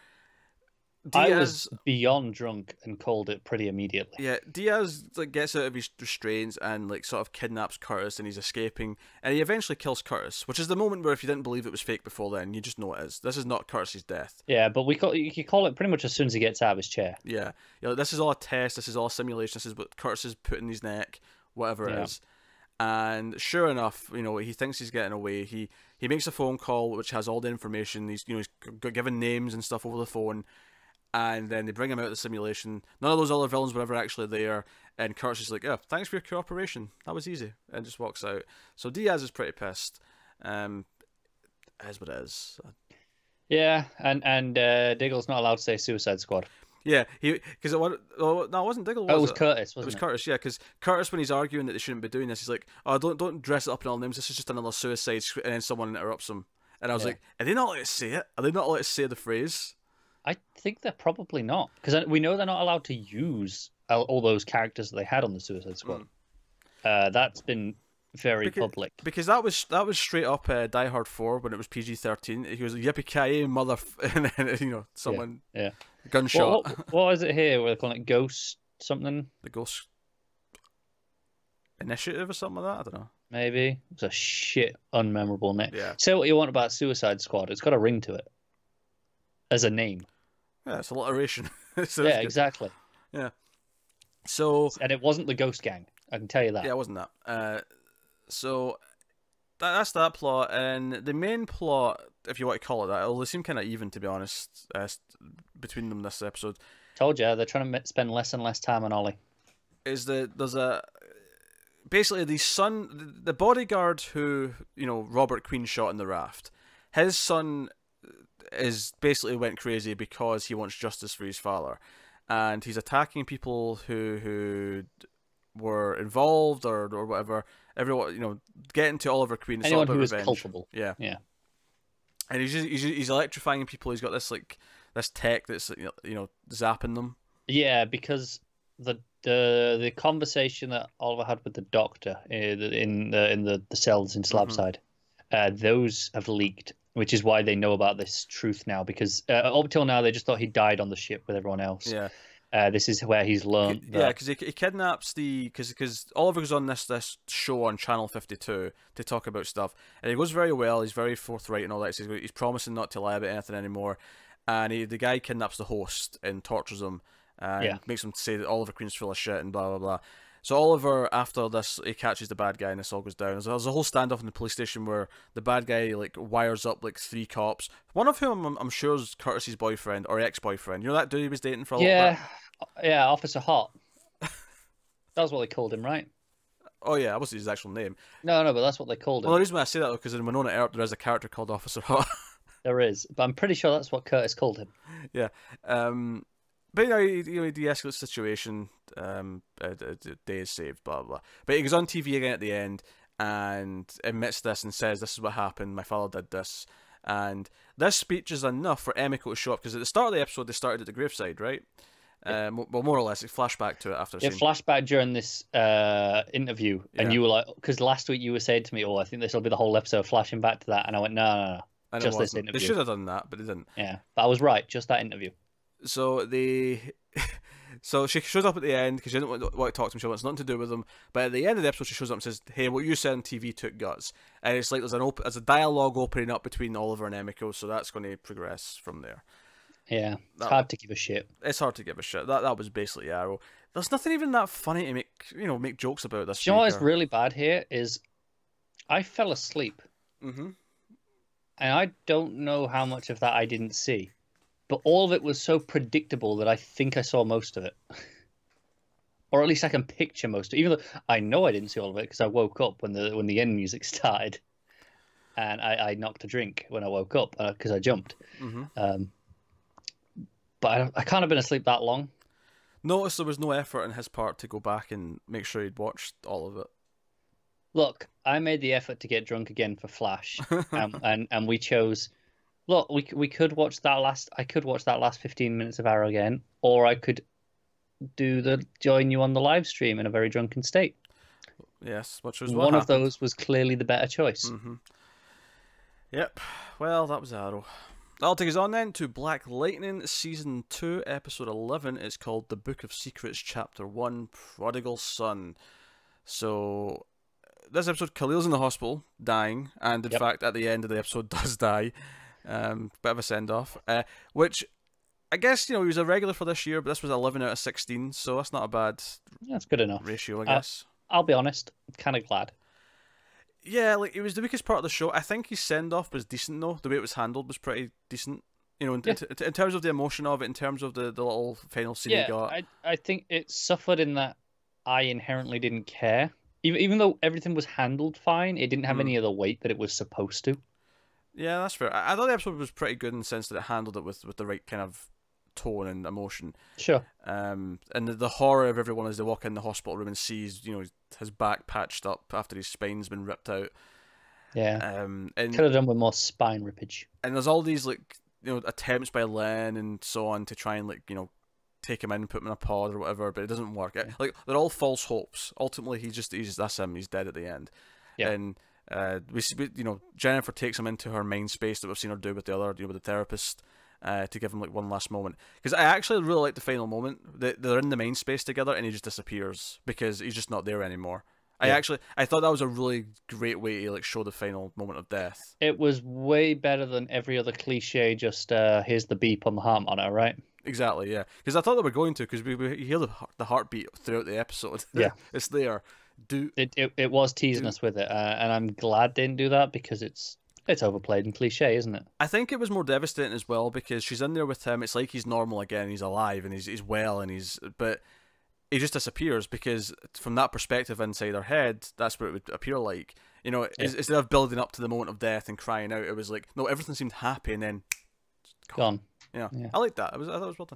Diaz... I was beyond drunk and called it pretty immediately. Yeah, Diaz gets out of his restraints and sort of kidnaps Curtis, and he's escaping, and he eventually kills Curtis, which is the moment where if you didn't believe it was fake before then, you just know it is. This is not Curtis's death. Yeah, but you can call it pretty much as soon as he gets out of his chair. Yeah, this is all a test. This is all a simulation. This is what Curtis is putting in his neck, whatever it is. And sure enough, he thinks he's getting away. He makes a phone call which has all the information. He's given names and stuff over the phone, and then they bring him out of the simulation. None of those other villains were ever actually there, and Kurt's just like, "Oh, thanks for your cooperation. That was easy," and just walks out. So Diaz is pretty pissed. It is what it is. Yeah, and Diggle's not allowed to say Suicide Squad. Yeah, because no, it wasn't Diggle. It was Curtis, wasn't it? It was Curtis, yeah, because Curtis, when he's arguing that they shouldn't be doing this, he's like, "Oh, don't dress it up in all names. This is just another suicide." And then someone interrupts him, and I was like, "Are they not allowed to say it? Are they not allowed to say the phrase?" I think they're probably not, because we know they're not allowed to use all those characters that they had on the Suicide Squad. That's been very public. Because that was straight up Die Hard 4 when it was PG-13. He was yippee-ki-yay, mother, and then someone gunshot. What is it here? We're calling it Ghost something. The Ghost Initiative or something like that. I don't know. Maybe it's a shit unmemorable name. Yeah. Say what you want about Suicide Squad. It's got a ring to it as a name. Yeah, it's alliteration. So yeah, exactly. Yeah. So and it wasn't the Ghost Gang. I can tell you that. Yeah, it wasn't that. So that's that plot, and the main plot, if you want to call it that, they seem kind of even, to be honest, between them this episode. Told you, they're trying to spend less and less time on Ollie. There's basically the bodyguard who Robert Queen shot in the raft. His son is basically went crazy because he wants justice for his father, and he's attacking people who were involved or whatever. Everyone, getting to Oliver Queen. It's anyone all about who revenge. is culpable. Yeah. And he's electrifying people. He's got this tech that's zapping them. Yeah, because the conversation that Oliver had with the doctor in the cells in Slabside, those have leaked, which is why they know about this truth now. Because up till now they just thought he died on the ship with everyone else. Yeah. This is where he's learned. Yeah, because he kidnaps because Oliver goes on this show on Channel 52 to talk about stuff, and he goes very well. He's very forthright and all that. So he's promising not to lie about anything anymore, and the guy kidnaps the host and tortures him, and makes him say that Oliver Queen's full of shit and blah blah blah. So Oliver, after this, he catches the bad guy and this all goes down. There's a whole standoff in the police station where the bad guy wires up 3 cops, one of whom I'm sure is Curtis's boyfriend or ex-boyfriend. That dude he was dating for a little bit? Yeah, Officer Hot. That was what they called him, right? Oh yeah, that wasn't his actual name. No, but that's what they called him. Well, the reason why I say that is because in Winona Earp there is a character called Officer Hot. There is, but I'm pretty sure that's what Curtis called him. Yeah. But he de-escalates the situation. Day is saved. Blah blah blah. But he goes on TV again at the end and admits this and says, "This is what happened. My father did this." And this speech is enough for Emiko to show up because at the start of the episode they started at the graveside, right? Well, more or less, it flashback to it after. Flashback during this interview, and you were like, because last week you were saying to me, "Oh, I think this will be the whole episode flashing back to that," and I went, "No, just this interview." They should have done that, but they didn't. Yeah, but I was right, just that interview. So so she shows up at the end because she didn't want to talk to him. She wants nothing to do with him. But at the end of the episode, she shows up and says, "Hey, what you said on TV took guts." And it's like there's a dialogue opening up between Oliver and Emiko, so that's going to progress from there. Yeah, it's hard to give a shit. It's hard to give a shit. That was basically Arrow. There's nothing even that funny to make jokes about this. Do you know what's really bad here is I fell asleep. Mm-hmm. And I don't know how much of that I didn't see. But all of it was so predictable that I think I saw most of it. Or at least I can picture most of it. Even though I know I didn't see all of it because I woke up when the end music started. And I knocked a drink when I woke up because I jumped. Mm-hmm. But I can't have been asleep that long. Notice there was no effort on his part to go back and make sure he'd watched all of it. Look, I made the effort to get drunk again for Flash, and we chose. Look, we could watch that last. I could watch that last 15 minutes of Arrow again, or I could join you on the live stream in a very drunken state. Yes, which was one of those was clearly the better choice. Mm-hmm. Yep. Well, that was Arrow. That'll take us on then to Black Lightning Season 2, Episode 11. It's called The Book of Secrets, Chapter 1, Prodigal Son. So, this episode, Khalil's in the hospital, dying, and in fact, at the end of the episode, does die. Bit of a send-off. Which, I guess, he was a regular for this year, but this was 11 out of 16, so that's not a bad that's good enough ratio, I guess. I'll be honest, I'm kind of glad. Yeah, like it was the weakest part of the show. I think his send off was decent though. The way it was handled was pretty decent. You know, in terms of the emotion of it, in terms of the little final scene he got. I think it suffered in that I inherently didn't care. Even though everything was handled fine, it didn't have any of the weight that it was supposed to. Yeah, that's fair. I thought the episode was pretty good in the sense that it handled it with the right kind of tone and emotion. Sure. And the horror of everyone as they walk in the hospital room and sees, you know, his back patched up after his spine's been ripped out. Yeah. And could have done with more spine rippage. And there's all these like, you know, attempts by Len and so on to try and like, you know, take him in, put him in a pod or whatever, but it doesn't work. Like they're all false hopes. Ultimately, that's him. He's dead at the end. Yeah. And we you know, Jennifer takes him into her mind space that we've seen her do with the other, you know, with the therapist, to give him like one last moment. Because I actually really like the final moment. They're in the mind space together and he just disappears because he's just not there anymore. Yeah. I thought that was a really great way to like show the final moment of death. It was way better than every other cliche. Just here's the beep on the heart monitor, right? Exactly, yeah. Because I thought they were going to, because we hear the heartbeat throughout the episode. Yeah, it's there. It was teasing us with it, and I'm glad they didn't do that because it's overplayed and cliche, isn't it? I think it was more devastating as well because she's in there with him. It's like he's normal again. He's alive and he's well and but he just disappears because from that perspective inside her head, that's what it would appear like. You know, instead of building up to the moment of death and crying out, it was like no, everything seemed happy and then gone. Yeah, I like that. I thought it was well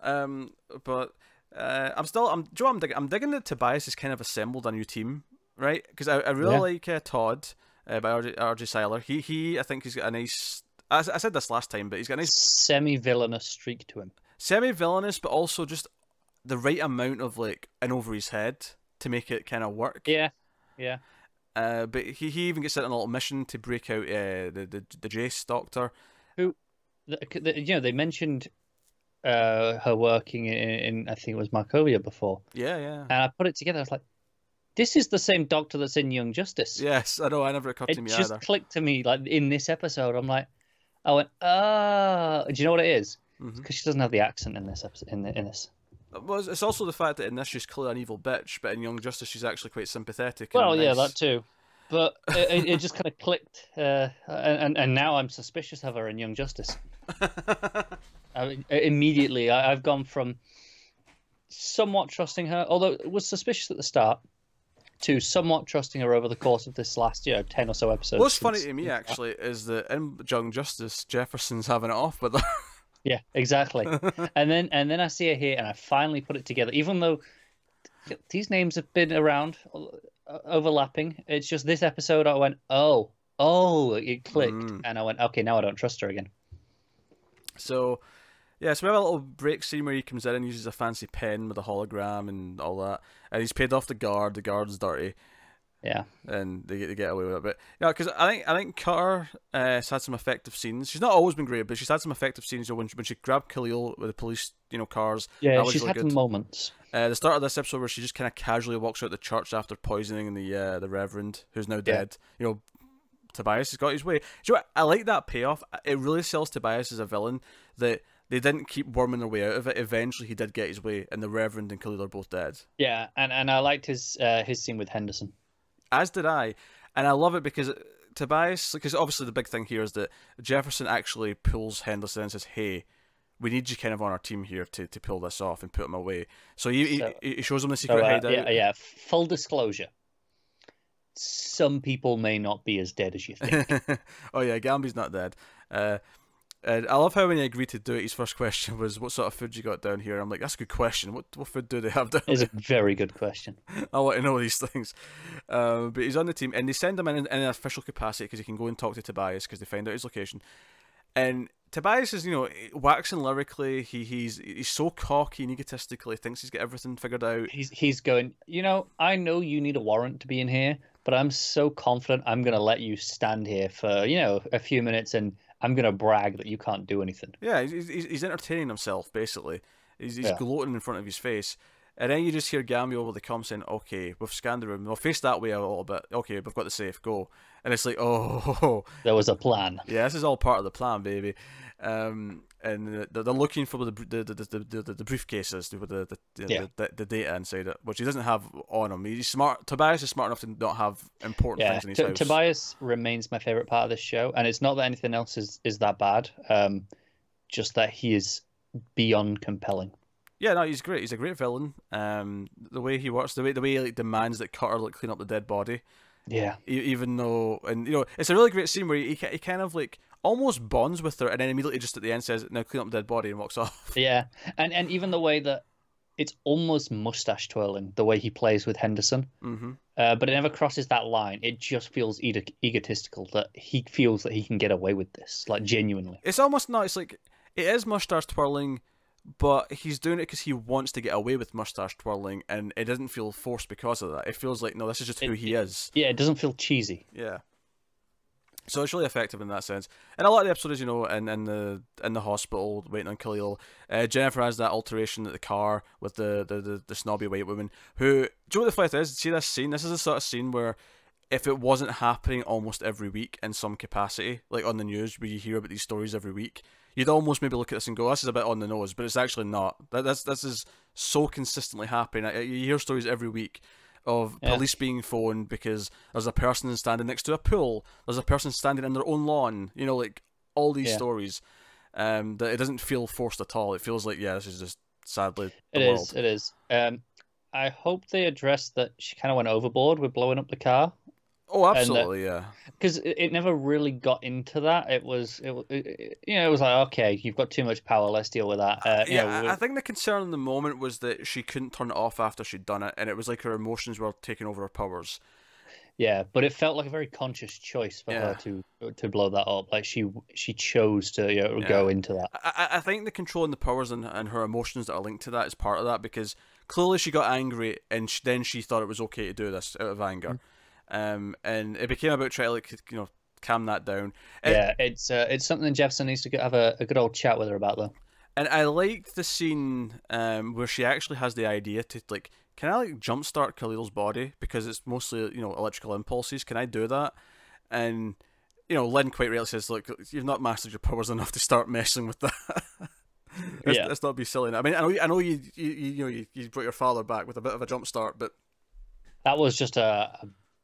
done. But I'm digging that Tobias has kind of assembled a new team, right? Because I really like Todd by RJ Seiler. He I think he's got a nice. I said this last time, but he's got a nice semi-villainous streak to him. Semi-villainous, but also just the right amount of like in over his head to make it kind of work. Yeah. But he even gets sent on a little mission to break out the Jace Doctor. Who. You know, they mentioned her working in I think it was Markovia before. Yeah. And I put it together. I was like, this is the same Doctor that's in Young Justice. Yes, I know. I never occurred to me either. It just clicked to me like in this episode. I went, oh. Do you know what it is? Because she doesn't have the accent in this episode. In this. Well, it's also the fact that in this she's clearly an evil bitch, but in Young Justice she's actually quite sympathetic. Well, nice. Yeah, that too. But it just kind of clicked, and now I'm suspicious of her in Young Justice. Immediately, I've gone from somewhat trusting her, although it was suspicious at the start, to somewhat trusting her over the course of this last 10 or so episodes. What's funny to me actually is that in Young Justice, Jefferson's having it off with her. Yeah, exactly. and then I see her here, and I finally put it together. Even though these names have been around, overlapping, it's just this episode I went, oh, it clicked, and I went, okay, now I don't trust her again. So, yeah, so we have a little break scene where he comes in and uses a fancy pen with a hologram and all that, and he's paid off the guard. The guard's dirty. Yeah, and they get away with it. But yeah, because I think Cutter has had some effective scenes. She's not always been great, but she's had some effective scenes. You know, when she grabbed Khalil with the police, cars. Yeah, she's really had moments. The start of this episode where she just kind of casually walks out the church after poisoning the Reverend, who's now dead. You know, Tobias has got his way. Do you know what? I like that payoff. It really sells Tobias as a villain that they didn't keep worming their way out of it. Eventually, he did get his way, and the Reverend and Khalil are both dead. Yeah, and I liked his scene with Henderson. As did I, and I love it because Tobias, because obviously the big thing here is that Jefferson actually pulls Henderson and says, "Hey, we need you kind of on our team here to pull this off and put him away." So he shows him the secret hideout. Yeah. Full disclosure: some people may not be as dead as you think. Oh yeah, Gambi's not dead. And I love how when he agreed to do it, his first question was, "What sort of food you got down here?" I'm like, "That's a good question. What food do they have down here?" It's a very good question. I want to know these things. But he's on the team, and they send him in an official capacity because he can go and talk to Tobias because they find out his location. And Tobias is, waxing lyrically. He's so cocky and egotistical. He thinks he's got everything figured out. He's going, I know you need a warrant to be in here, but I'm so confident I'm going to let you stand here for, a few minutes and I'm going to brag that you can't do anything. Yeah, he's entertaining himself, basically. He's gloating in front of his face. And then you just hear Gambi over the comm saying, "Okay, we've scanned the room. We'll face that way a little bit. Okay, we've got the safe. Go." And it's like, oh. There was a plan. Yeah, this is all part of the plan, baby. And and they're looking for the briefcases with the data inside it, which he doesn't have on him. He's smart. Tobias is smart enough to not have important things in his house. Tobias remains my favorite part of this show, and it's not that anything else is that bad. Just that he is beyond compelling. Yeah, no, he's great. He's a great villain. The way he works, the way he like demands that Cutter like clean up the dead body. Yeah. Even though, and it's a really great scene where he kind of like almost bonds with her, and then immediately just at the end says, "Now clean up the dead body," and walks off. Yeah, and even the way that it's almost mustache twirling, the way he plays with Henderson. Mm-hmm. But it never crosses that line. It just feels egotistical that he feels that he can get away with this, like genuinely. It's almost not. It's like it is mustache twirling, but he's doing it because he wants to get away with mustache twirling, and it doesn't feel forced because of that. It feels like, no, this is just who he is. Yeah, it doesn't feel cheesy. Yeah. So it's really effective in that sense. And a lot of the episodes, in the hospital waiting on Khalil, Jennifer has that alteration at the car with the snobby white woman who, do you know what the fact is? See this scene? This is the sort of scene where if it wasn't happening almost every week in some capacity, like on the news where you hear about these stories every week, you'd almost maybe look at this and go, this is a bit on the nose, but it's actually not. This is so consistently happening. You hear stories every week of police being phoned because there's a person standing next to a pool, there's a person standing in their own lawn, like all these stories, that it doesn't feel forced at all. It feels like, this is just sadly the world. It is. I hope they address that she kind of went overboard with blowing up the car. Oh, absolutely, yeah. Because it never really got into that. It was like, okay, you've got too much power. Let's deal with that. I think the concern in the moment was that she couldn't turn it off after she'd done it, and it was like her emotions were taking over her powers. Yeah, but it felt like a very conscious choice for her to blow that up. Like she chose to go into that. I think the controlling the powers and her emotions that are linked to that is part of that, because clearly she got angry and then she thought it was okay to do this out of anger. And it became about trying to calm that down. It's something Jefferson needs to have a good old chat with her about, though. And I liked the scene where she actually has the idea to can I jumpstart Khalil's body, because it's mostly electrical impulses. Can I do that? And Lynn quite rightly says, look, you've not mastered your powers enough to start messing with that. Let's not be silly. I mean, I know you brought your father back with a bit of a jump start, but that was just a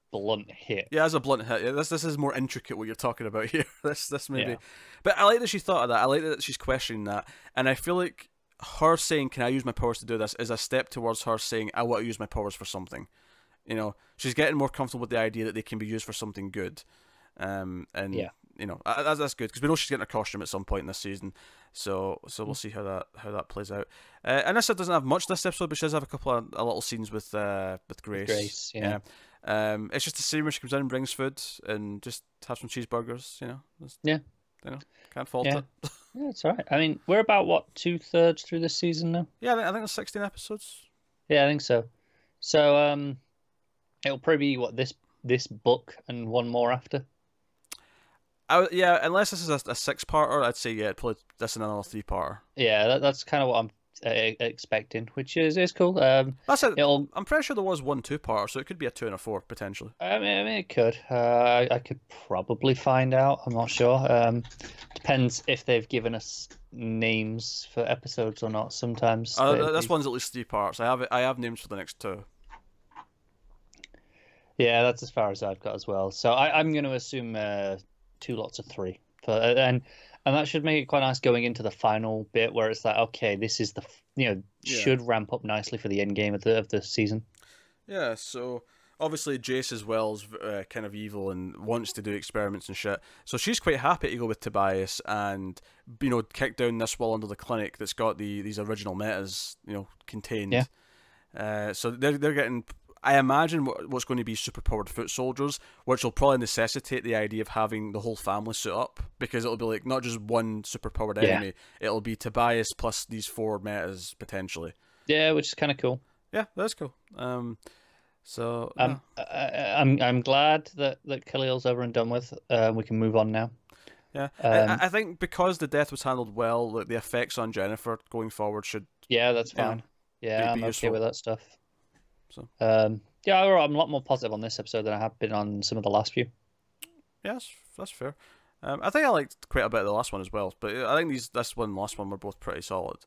blunt hit. Yeah, as a blunt hit. Yeah, this is more intricate what you're talking about here. This maybe, but I like that she thought of that. I like that she's questioning that, and I feel like her saying, "Can I use my powers to do this?" is a step towards her saying, "I want to use my powers for something." She's getting more comfortable with the idea that they can be used for something good, that's good, because we know she's getting a costume at some point in this season. So we'll see how that plays out. And this doesn't have much this episode, but she does have a couple of little scenes with Grace. It's just the same where she comes in and brings food and just have some cheeseburgers. Can't fault it. Yeah, it's all right. I mean, we're about 2/3 through this season now. Yeah, I think there's 16 episodes. Yeah, I think so. So it'll probably be this book and one more after. Unless this is a 6-parter, I'd say probably this and another 3-parter. Yeah, that's kind of what I'm expecting, which is cool. That's it. I'm pretty sure there was 1 2-parter, so it could be a 2 and a 4 potentially. I mean, it could. I could probably find out. I'm not sure. Depends if they've given us names for episodes or not. Sometimes this one's at least 3 parts. I have names for the next 2. Yeah, that's as far as I've got as well. So I'm going to assume 2 lots of 3 and that should make it quite nice going into the final bit where it's like, okay, this is should ramp up nicely for the end game of the season. Yeah, so obviously Jace as well is kind of evil and wants to do experiments and shit. So she's quite happy to go with Tobias and kick down this wall under the clinic that's got these original metas contained. Yeah. So they're getting, I imagine, what's going to be superpowered foot soldiers, which will probably necessitate the idea of having the whole family suit up, because it'll be like not just one superpowered enemy, it'll be Tobias plus these 4 metas potentially. Yeah, which is kind of cool. Yeah, that's cool. I'm glad that Khalil's over and done with. We can move on now. Yeah, I think because the death was handled well, the effects on Jennifer going forward should. Yeah, that's fine. I'm okay with that stuff. So I'm a lot more positive on this episode than I have been on some of the last few. Yes, that's fair. I think I liked quite a bit of the last one as well, but I think this one and last one were both pretty solid.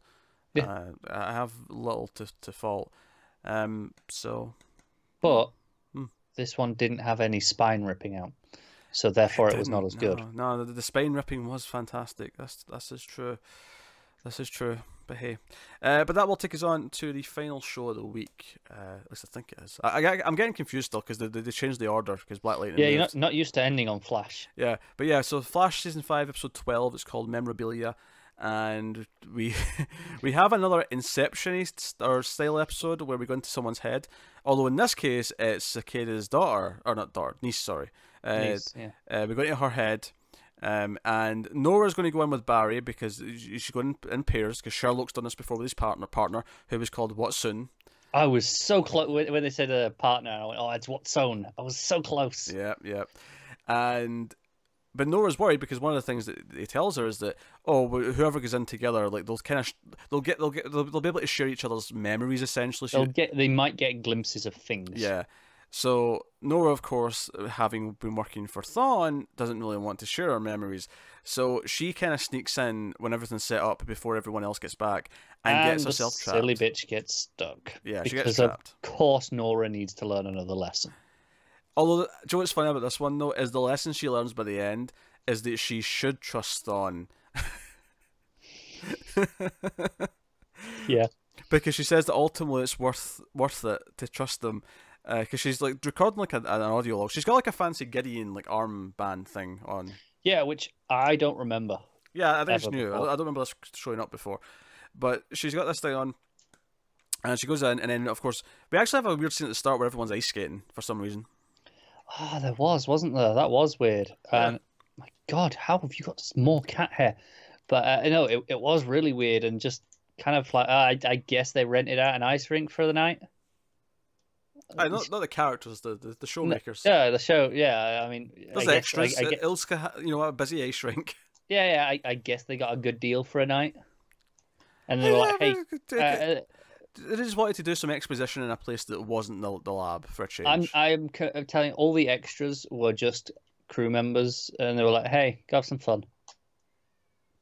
Yeah. I have little to fault. So, But hmm. this one didn't have any spine ripping out, so therefore it was not as good. No, the spine ripping was fantastic. This is true. This is true. But hey, but that will take us on to the final show of the week. At least I think it is. I'm getting confused still because they changed the order because Black Lightning. Yeah, you're not used to ending on Flash. Yeah, but yeah. So Flash season 5, episode 12. It's called Memorabilia, and we we have another Inception or style episode where we go into someone's head. Although in this case, it's Cicada's daughter, or not daughter, niece. Sorry. Niece, yeah. We go into her head. And Nora's going to go in with Barry because she's going in pairs because Sherlock's done this before with his partner who was called Watson. I was so close when they said a partner. I went, "Oh, it's Watson." I was so close. Yeah. But Nora's worried because one of the things that he tells her is that whoever goes in together, like they'll be able to share each other's memories essentially. They might get glimpses of things. Yeah. So Nora, of course, having been working for Thawne, doesn't really want to share her memories. So she kind of sneaks in when everything's set up before everyone else gets back and gets herself trapped. Silly bitch gets stuck. Yeah, she gets trapped. Of course, Nora needs to learn another lesson. Although, do you know what's funny about this one though? Is the lesson she learns by the end is that she should trust Thawne. Yeah. Because she says that ultimately it's worth it to trust them. Because she's like recording like an audio log. She's got like a fancy Gideon like armband thing on. Yeah, which I don't remember. Yeah, I think it's new. I don't remember this showing up before, but she's got this thing on, and she goes in, and then of course we actually have a weird scene at the start where everyone's ice skating for some reason. Ah, there wasn't there? That was weird. Yeah. My God, how have you got this more cat hair? But no, it was really weird and just kind of like I guess they rented out an ice rink for the night. Not the characters, the showmakers. Yeah, the show. Yeah, I mean, there's extras. Ilska, a busy ice rink. Yeah. I guess they got a good deal for a night, and they were like, "Hey." They just wanted to do some exposition in a place that wasn't the lab for a change. I'm telling you, all the extras were just crew members, and they were like, "Hey, go have some fun."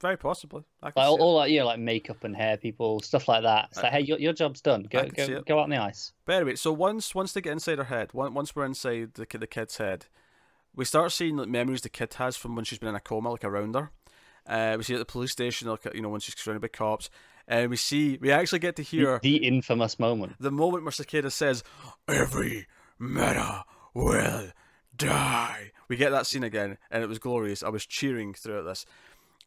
Very possibly. Like makeup and hair people, stuff like that. It's like, hey, your job's done. Go out on the ice. But anyway, so once they get inside her head, once we're inside the kid's head, we start seeing like memories the kid has from when she's been in a coma, like around her. We see at the police station, like when she's surrounded by cops, and we actually get to hear the infamous moment, the moment where Cicada says, "Every meta will die." We get that scene again, and it was glorious. I was cheering throughout this.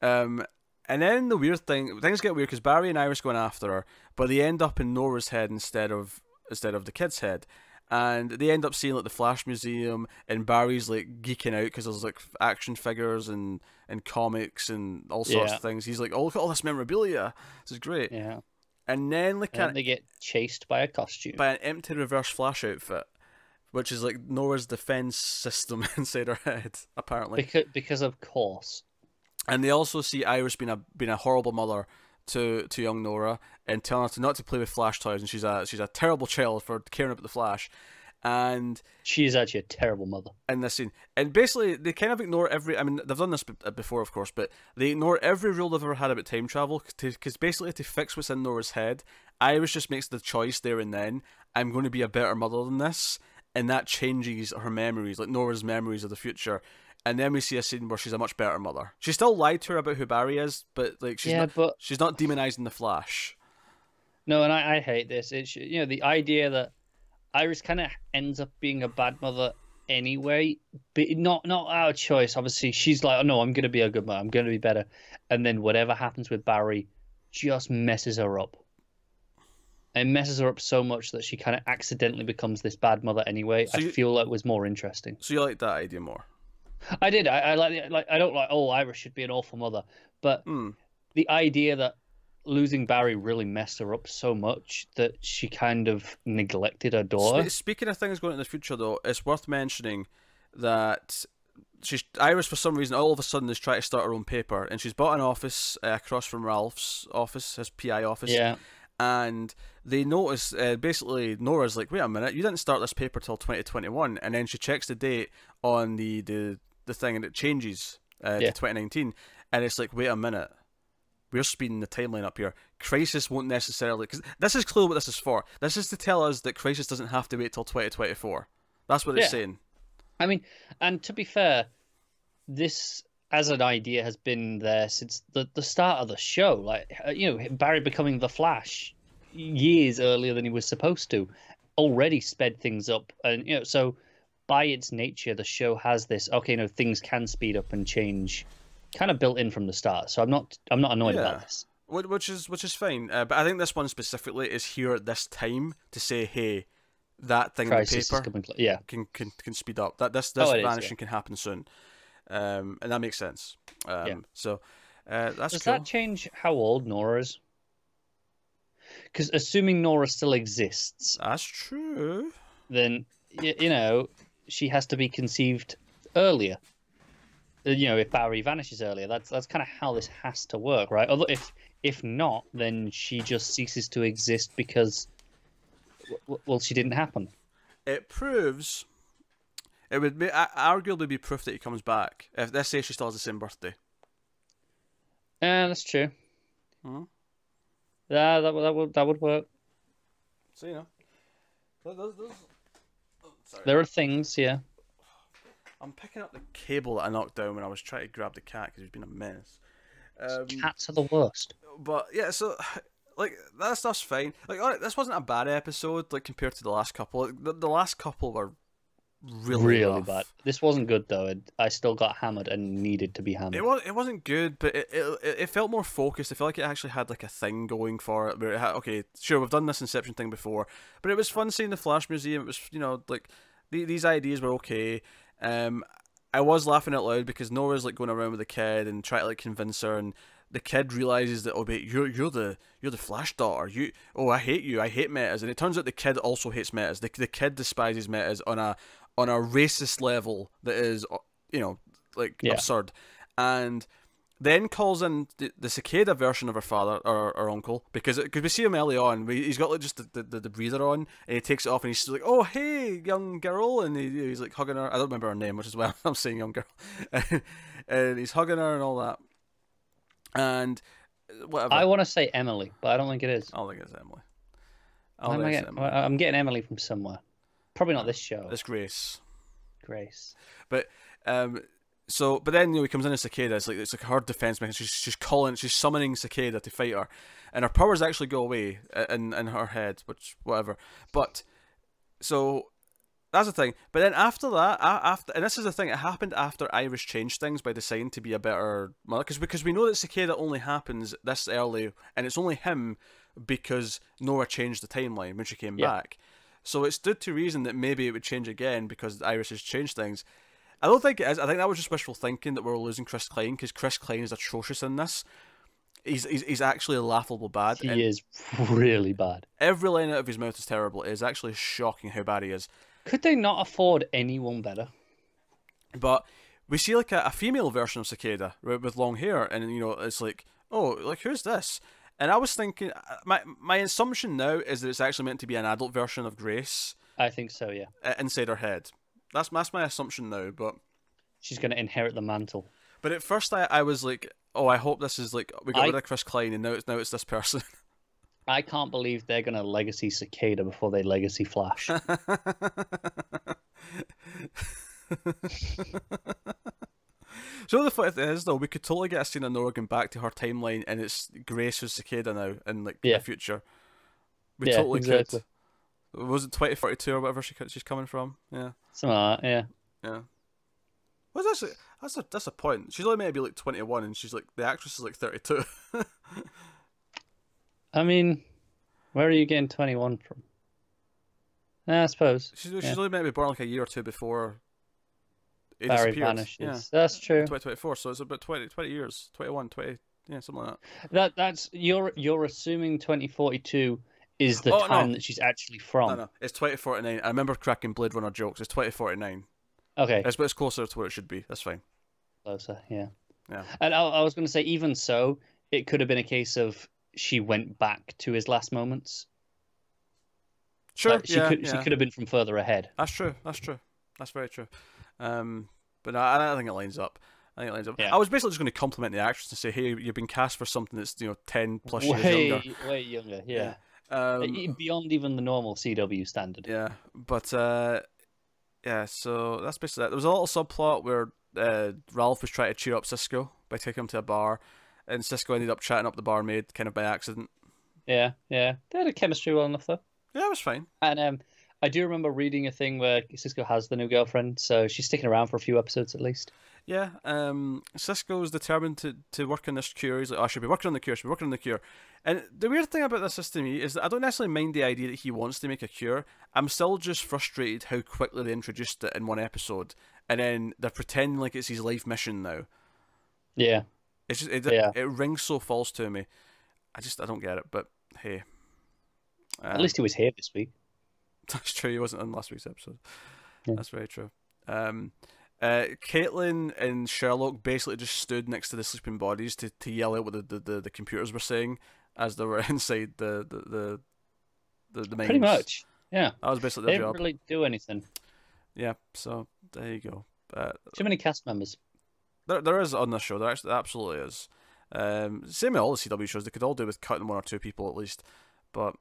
And then the weird things get weird because Barry and Iris going after her, but they end up in Nora's head instead of the kid's head, and they end up seeing like the Flash Museum, and Barry's like geeking out because there's like action figures and comics and all sorts of things. He's like, "Oh, look at all this memorabilia! This is great." Yeah. And then they get chased by a costume, by an empty Reverse Flash outfit, which is like Nora's defense system inside her head, apparently. Because of course. And they also see Iris being a horrible mother to young Nora and telling her not to play with Flash toys, and she's a terrible child for caring about the Flash. And she is actually a terrible mother in this scene. And basically, they kind of ignore they've done this before, of course, but they ignore every rule they've ever had about time travel because basically to fix what's in Nora's head, Iris just makes the choice there and then, I'm going to be a better mother than this, and that changes her memories, like Nora's memories of the future. And then we see a scene where she's a much better mother. She still lied to her about who Barry is, but like she's not demonizing the Flash. No, and I hate this. It's the idea that Iris kind of ends up being a bad mother anyway, but not our choice. Obviously, she's like, "Oh no, I'm going to be a good mother. I'm going to be better." And then whatever happens with Barry just messes her up. It messes her up so much that she kind of accidentally becomes this bad mother anyway. I feel like it was more interesting. So you like that idea more? I did. I I don't like. Oh, Iris should be an awful mother, but the idea that losing Barry really messed her up so much that she kind of neglected her daughter. Speaking of things going into the future, though, it's worth mentioning that Iris, for some reason, all of a sudden is trying to start her own paper, and she's bought an office across from Ralph's office, his PI office. Yeah. And they notice, basically, Nora's like, "Wait a minute, you didn't start this paper till 2021," and then she checks the date on the thing, and it changes. to 2019, and it's like, wait a minute, we're speeding the timeline up here. Crisis won't necessarily, because this is clearly what this is for. This is to tell us that Crisis doesn't have to wait till 2024. That's what it's saying. I mean, and to be fair, this as an idea has been there since the start of the show. Like, Barry becoming the Flash years earlier than he was supposed to already sped things up. And, so by its nature, the show has this, things can speed up and change kind of built in from the start. So I'm not annoyed about this. Which is fine. But I think this one specifically is here at this time to say, hey, that thing Crisis on the paper can speed up. This vanishing can happen soon. And that makes sense. So that's Does cool. that change how old Nora is? Because assuming Nora still exists, that's true. Then she has to be conceived earlier. If Barry vanishes earlier, that's kind of how this has to work, right? Although if not, then she just ceases to exist because she didn't happen. It proves. It would arguably be proof that he comes back. If let's say she still has the same birthday. Yeah, that's true. Mm-hmm. Yeah, that would work. So there are things, yeah. I'm picking up the cable that I knocked down when I was trying to grab the cat because he's been a mess. Cats are the worst. But yeah, so like that stuff's fine. Like, all right, this wasn't a bad episode, like compared to the last couple. The last couple were really bad. This wasn't good though. I still got hammered and needed to be hammered. It wasn't good, but it felt more focused. I felt like it actually had like a thing going for it. Where it had, okay, sure, we've done this Inception thing before, but it was fun seeing the Flash Museum. It was like these ideas were okay. I was laughing out loud because Nora's like going around with the kid and trying to like convince her, and the kid realizes that, oh wait, you're the Flash daughter. I hate you. I hate metas, and it turns out the kid also hates metas. The kid despises metas on a racist level that is absurd, and then calls in the cicada version of her father or uncle because we see him early on. He's got like just the breather on, and he takes it off, and he's like, "Oh hey, young girl," and he's like hugging her. I don't remember her name, which is why I'm saying young girl, and he's hugging her and all that, and whatever. I want to say Emily, but I don't think it is. I don't think it's Emily. I'm getting Emily from somewhere. Probably not this show. It's Grace. But but then he comes in as Cicada. It's like her defense mechanism. She's summoning Cicada to fight her, and her powers actually go away in her head, which whatever. But so that's the thing. But then after that, and this is the thing, it happened after Iris changed things by deciding to be a better mother, because we know that Cicada only happens this early, and it's only him because Nora changed the timeline when she came back. So it stood to reason that maybe it would change again because Iris has changed things. I don't think it is. I think that was just wishful thinking that we're losing Chris Klein, because Chris Klein is atrocious in this. He's actually laughable bad. He is really bad. Every line out of his mouth is terrible. It is actually shocking how bad he is. Could they not afford anyone better? But we see like a female version of Cicada with long hair, and it's like, oh, like who's this? And I was thinking, my assumption now is that it's actually meant to be an adult version of Grace. I think so, yeah. Inside her head. That's my assumption now, but she's going to inherit the mantle. But at first I was like, oh, I hope this is like, we got rid of Chris Klein and now it's this person. I can't believe they're going to legacy Cicada before they legacy Flash. So the fact is, though, we could totally get a scene of Nora going back to her timeline, and it's Grace who's Cicada now in the future. We totally could. Was it 2042 or whatever she's coming from? Yeah. Something like that, yeah. Yeah. Well, that's a point. She's only meant to be like 21, and she's like, the actress is like 32. I mean, where are you getting 21 from? I suppose. She's only meant to be born like a year or two before Barry vanishes. Yeah. That's true. 2024, so it's about 20 years. 21, 20, something like that. That's you're assuming 2042 is the time that she's actually from. No, it's 2049. I remember cracking Blade Runner jokes. It's 2049. Okay. It's closer to where it should be. That's fine. Closer, yeah. Yeah. And I was going to say, even so, it could have been a case of she went back to his last moments. Sure, she could have been from further ahead. That's true. That's very true. But I don't think it lines up. I think it lines up. Yeah. I was basically just going to compliment the actress and say, "Hey, you've been cast for something that's 10+ years younger." Way younger, yeah. Um, Beyond even the normal CW standard. yeah, but yeah. So that's basically that. There was a little subplot where Ralph was trying to cheer up Cisco by taking him to a bar, and Cisco ended up chatting up the barmaid kind of by accident. Yeah. They had a chemistry well enough though. Yeah, it was fine. And I do remember reading a thing where Cisco has the new girlfriend, so she's sticking around for a few episodes at least. Yeah, Cisco's determined to work on this cure. He's like, I should be working on the cure, And the weird thing about this to me is that I don't necessarily mind the idea that he wants to make a cure. I'm still just frustrated how quickly they introduced it in one episode, and then they're pretending like it's his life mission now. Yeah. It's just, it rings so false to me. I don't get it, but hey. At least he was here this week. That's true, he wasn't in last week's episode. Yeah. That's very true. Caitlin and Sherlock basically just stood next to the sleeping bodies to yell out what the computers were saying as they were inside the mines. Pretty much, yeah. That was basically They their didn't job. really do anything. Yeah, so there you go. Too many cast members. There is on this show. There actually absolutely is. Same with all the CW shows. They could all do with cutting one or two people at least. But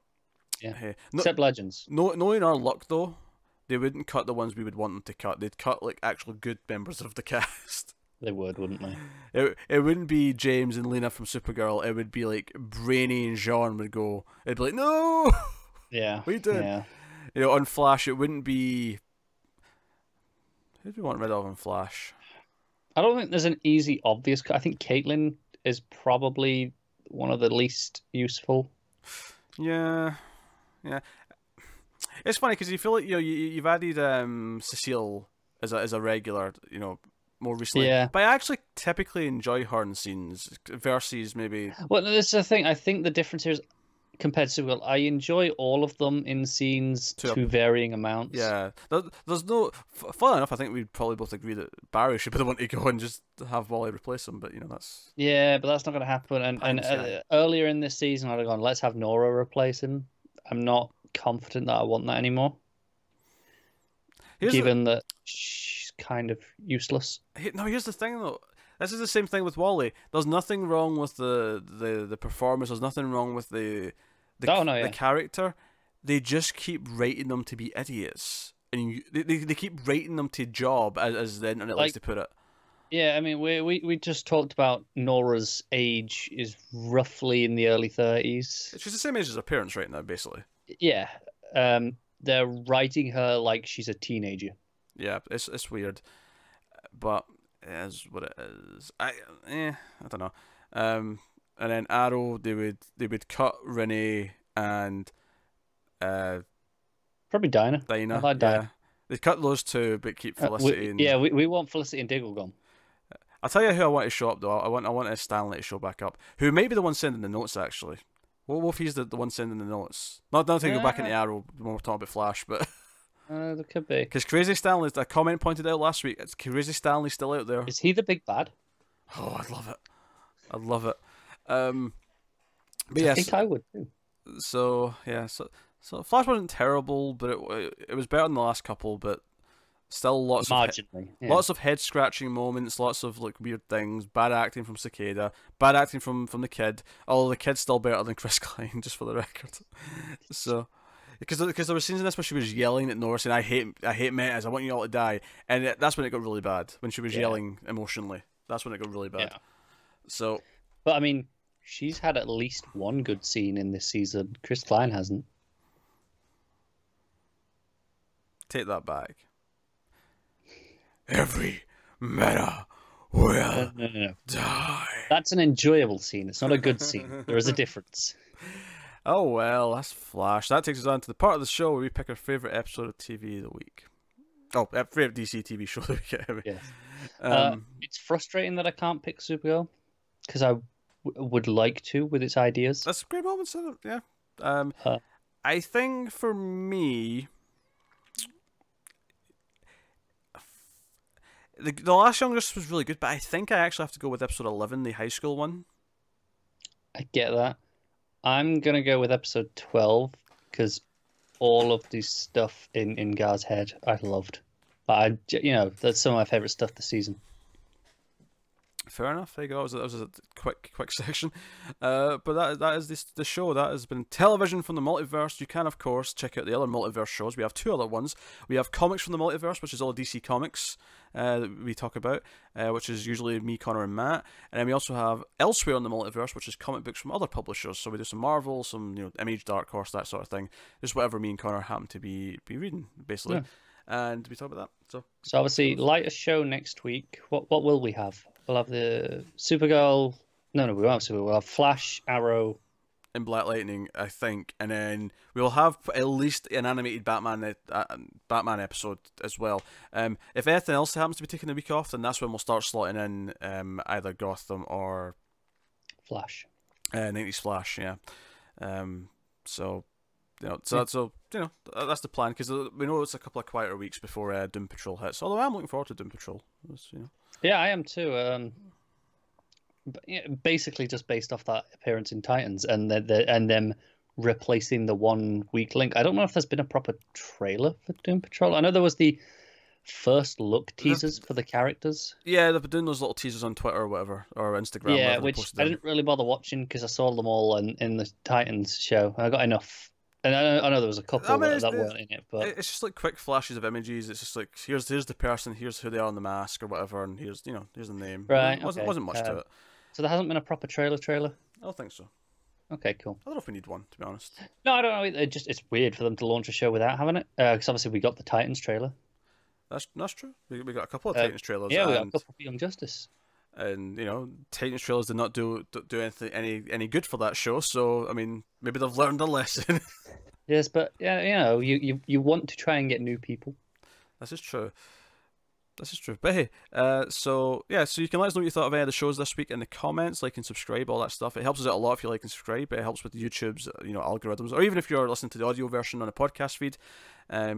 yeah, hey, except Legends. Knowing our luck though, they wouldn't cut the ones we would want them to cut. They'd cut like actual good members of the cast. They would, wouldn't they? It wouldn't be James and Lena from Supergirl. It would be like Brainy and Jean would go. It'd be like, no. Yeah. We did. Yeah. On Flash, it wouldn't be. Who do we want rid of on Flash? I don't think there's an easy, obvious cut. I think Caitlin is probably one of the least useful. Yeah. It's funny because you feel like you've added Cecile as a regular, more recently. Yeah. But I actually typically enjoy her in scenes versus maybe. Well, this is the thing. I think the difference here is compared to Supergirl, I enjoy all of them in scenes to varying amounts. Yeah, there's no. Fun enough, I think we'd probably both agree that Barry should be the one to go and just have Wally replace him. But that's. Yeah, but that's not going to happen. And earlier in this season, I'd have gone, let's have Nora replace him. I'm not confident that I want that anymore. Given that she's kind of useless. No, here's the thing though. This is the same thing with Wally. There's nothing wrong with the performance. There's nothing wrong with the character. They just keep writing them to be idiots, and they keep writing them to job as the internet likes to put it. Yeah, I mean, we just talked about Nora's age is roughly in the early 30s. She's the same age as her parents right now, basically. Yeah, they're writing her like she's a teenager. Yeah, it's weird, but it is what it is. I don't know. And then Arrow, they would cut Renee and probably Dinah. I like Dinah. Yeah. They'd cut those two, but keep Felicity. We want Felicity and Diggle gone. I'll tell you who I want to show up though. I want Stanley to show back up. Who may be the one sending the notes actually. What if he's the one sending the notes? Not to go back into Arrow when we're talking about Flash, but. There could be. Because Crazy Stanley, a comment pointed out last week, it's Crazy Stanley still out there. Is he the big bad? Oh, I'd love it. But I think I would too. So yeah, so Flash wasn't terrible, but it was better than the last couple, but still lots of head scratching moments, lots of like weird things, bad acting from Cicada, bad acting from the kid. Although the kid's still better than Chris Klein, just for the record. So. Because there were scenes in this where she was yelling at Nora saying, I hate metas, I want you all to die. And that's when it got really bad, when she was yelling emotionally. That's when it got really bad. Yeah. So, but I mean, she's had at least one good scene in this season. Chris Klein hasn't. Take that back. Every meta will die. That's an enjoyable scene. It's not a good scene. There is a difference. Oh well, that's Flash. That takes us on to the part of the show where we pick our favourite episode of TV of the week. Oh, favourite DC TV show of the week. Yes. It's frustrating that I can't pick Supergirl because I would like to with its ideas. That's a great moment, isn't it? Yeah. I think for me, the Last Young Justice was really good, but I think I actually have to go with episode 11, the high school one. I get that. I'm going to go with episode 12 because all of this stuff in Gar's head I loved. But that's some of my favourite stuff this season. Fair enough. There you go. That was a quick section. But that is the show. That has been television from the multiverse. You can, of course, check out the other multiverse shows. We have two other ones. We have Comics from the Multiverse, which is all DC Comics that we talk about, which is usually me, Connor, and Matt. And then we also have Elsewhere in the Multiverse, which is comic books from other publishers. So we do some Marvel, some Image, Dark Horse, that sort of thing. Just whatever me and Connor happen to be reading, basically. Yeah. And we talk about that. So obviously, lightest show next week. What will we have? We'll have the Supergirl. No, we won't have Supergirl. We'll have Flash, Arrow, and Black Lightning, I think, and then we'll have at least an animated Batman episode as well. If anything else happens to be taking a week off, then that's when we'll start slotting in either Gotham or Flash. 90s Flash, yeah. So that's the plan, because we know it's a couple of quieter weeks before Doom Patrol hits. Although I'm looking forward to Doom Patrol. Yeah, I am too. But, basically just based off that appearance in Titans and them replacing the 1 week link. I don't know if there's been a proper trailer for Doom Patrol. I know there was the first look teasers for the characters. Yeah, they've been doing those little teasers on Twitter or whatever, or Instagram. Yeah, which I didn't really bother watching because I saw them all in the Titans show. I got enough. And I know there was a couple that weren't in it, but it's just like quick flashes of images. It's just like here's the person, here's who they are on the mask or whatever, and here's the name. Right. It wasn't much to it. So there hasn't been a proper trailer. I don't think so. Okay, cool. I don't know if we need one, to be honest. No, I don't know. It's weird for them to launch a show without having it. Because obviously we got the Titans trailer. That's true. We got a couple of Titans trailers. Yeah, we got a couple of Young Justice. And Titans trailers did not do anything any good for that show. So I mean, maybe they've learned a lesson. Yes, but yeah, you want to try and get new people. This is true. But hey, so you can let us know what you thought of any of the shows this week in the comments, like and subscribe, all that stuff. It helps us out a lot if you like and subscribe. It helps with YouTube's algorithms, or even if you're listening to the audio version on a podcast feed,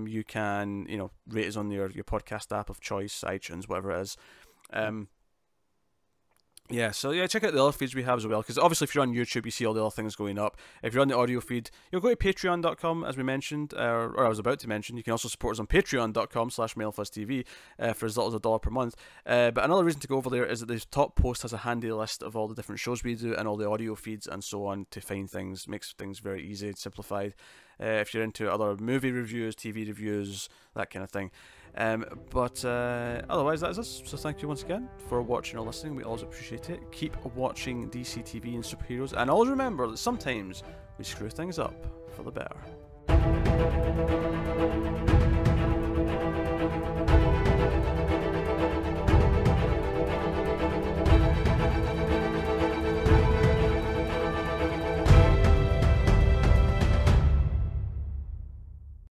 you can rate us on your podcast app of choice, iTunes, whatever it is. Check out the other feeds we have as well, because obviously if you're on YouTube, you see all the other things going up. If you're on the audio feed, you'll go to patreon.com, as we mentioned, or I was about to mention. You can also support us on patreon.com/MailFuzzTV for as little as $1 per month. But another reason to go over there is that the top post has a handy list of all the different shows we do and all the audio feeds and so on to find things. Makes things very easy and simplified. If you're into other movie reviews, TV reviews, that kind of thing. But otherwise, that is us. So thank you once again for watching or listening. We always appreciate it. Keep watching DC TV and superheroes, and always remember that sometimes we screw things up for the better.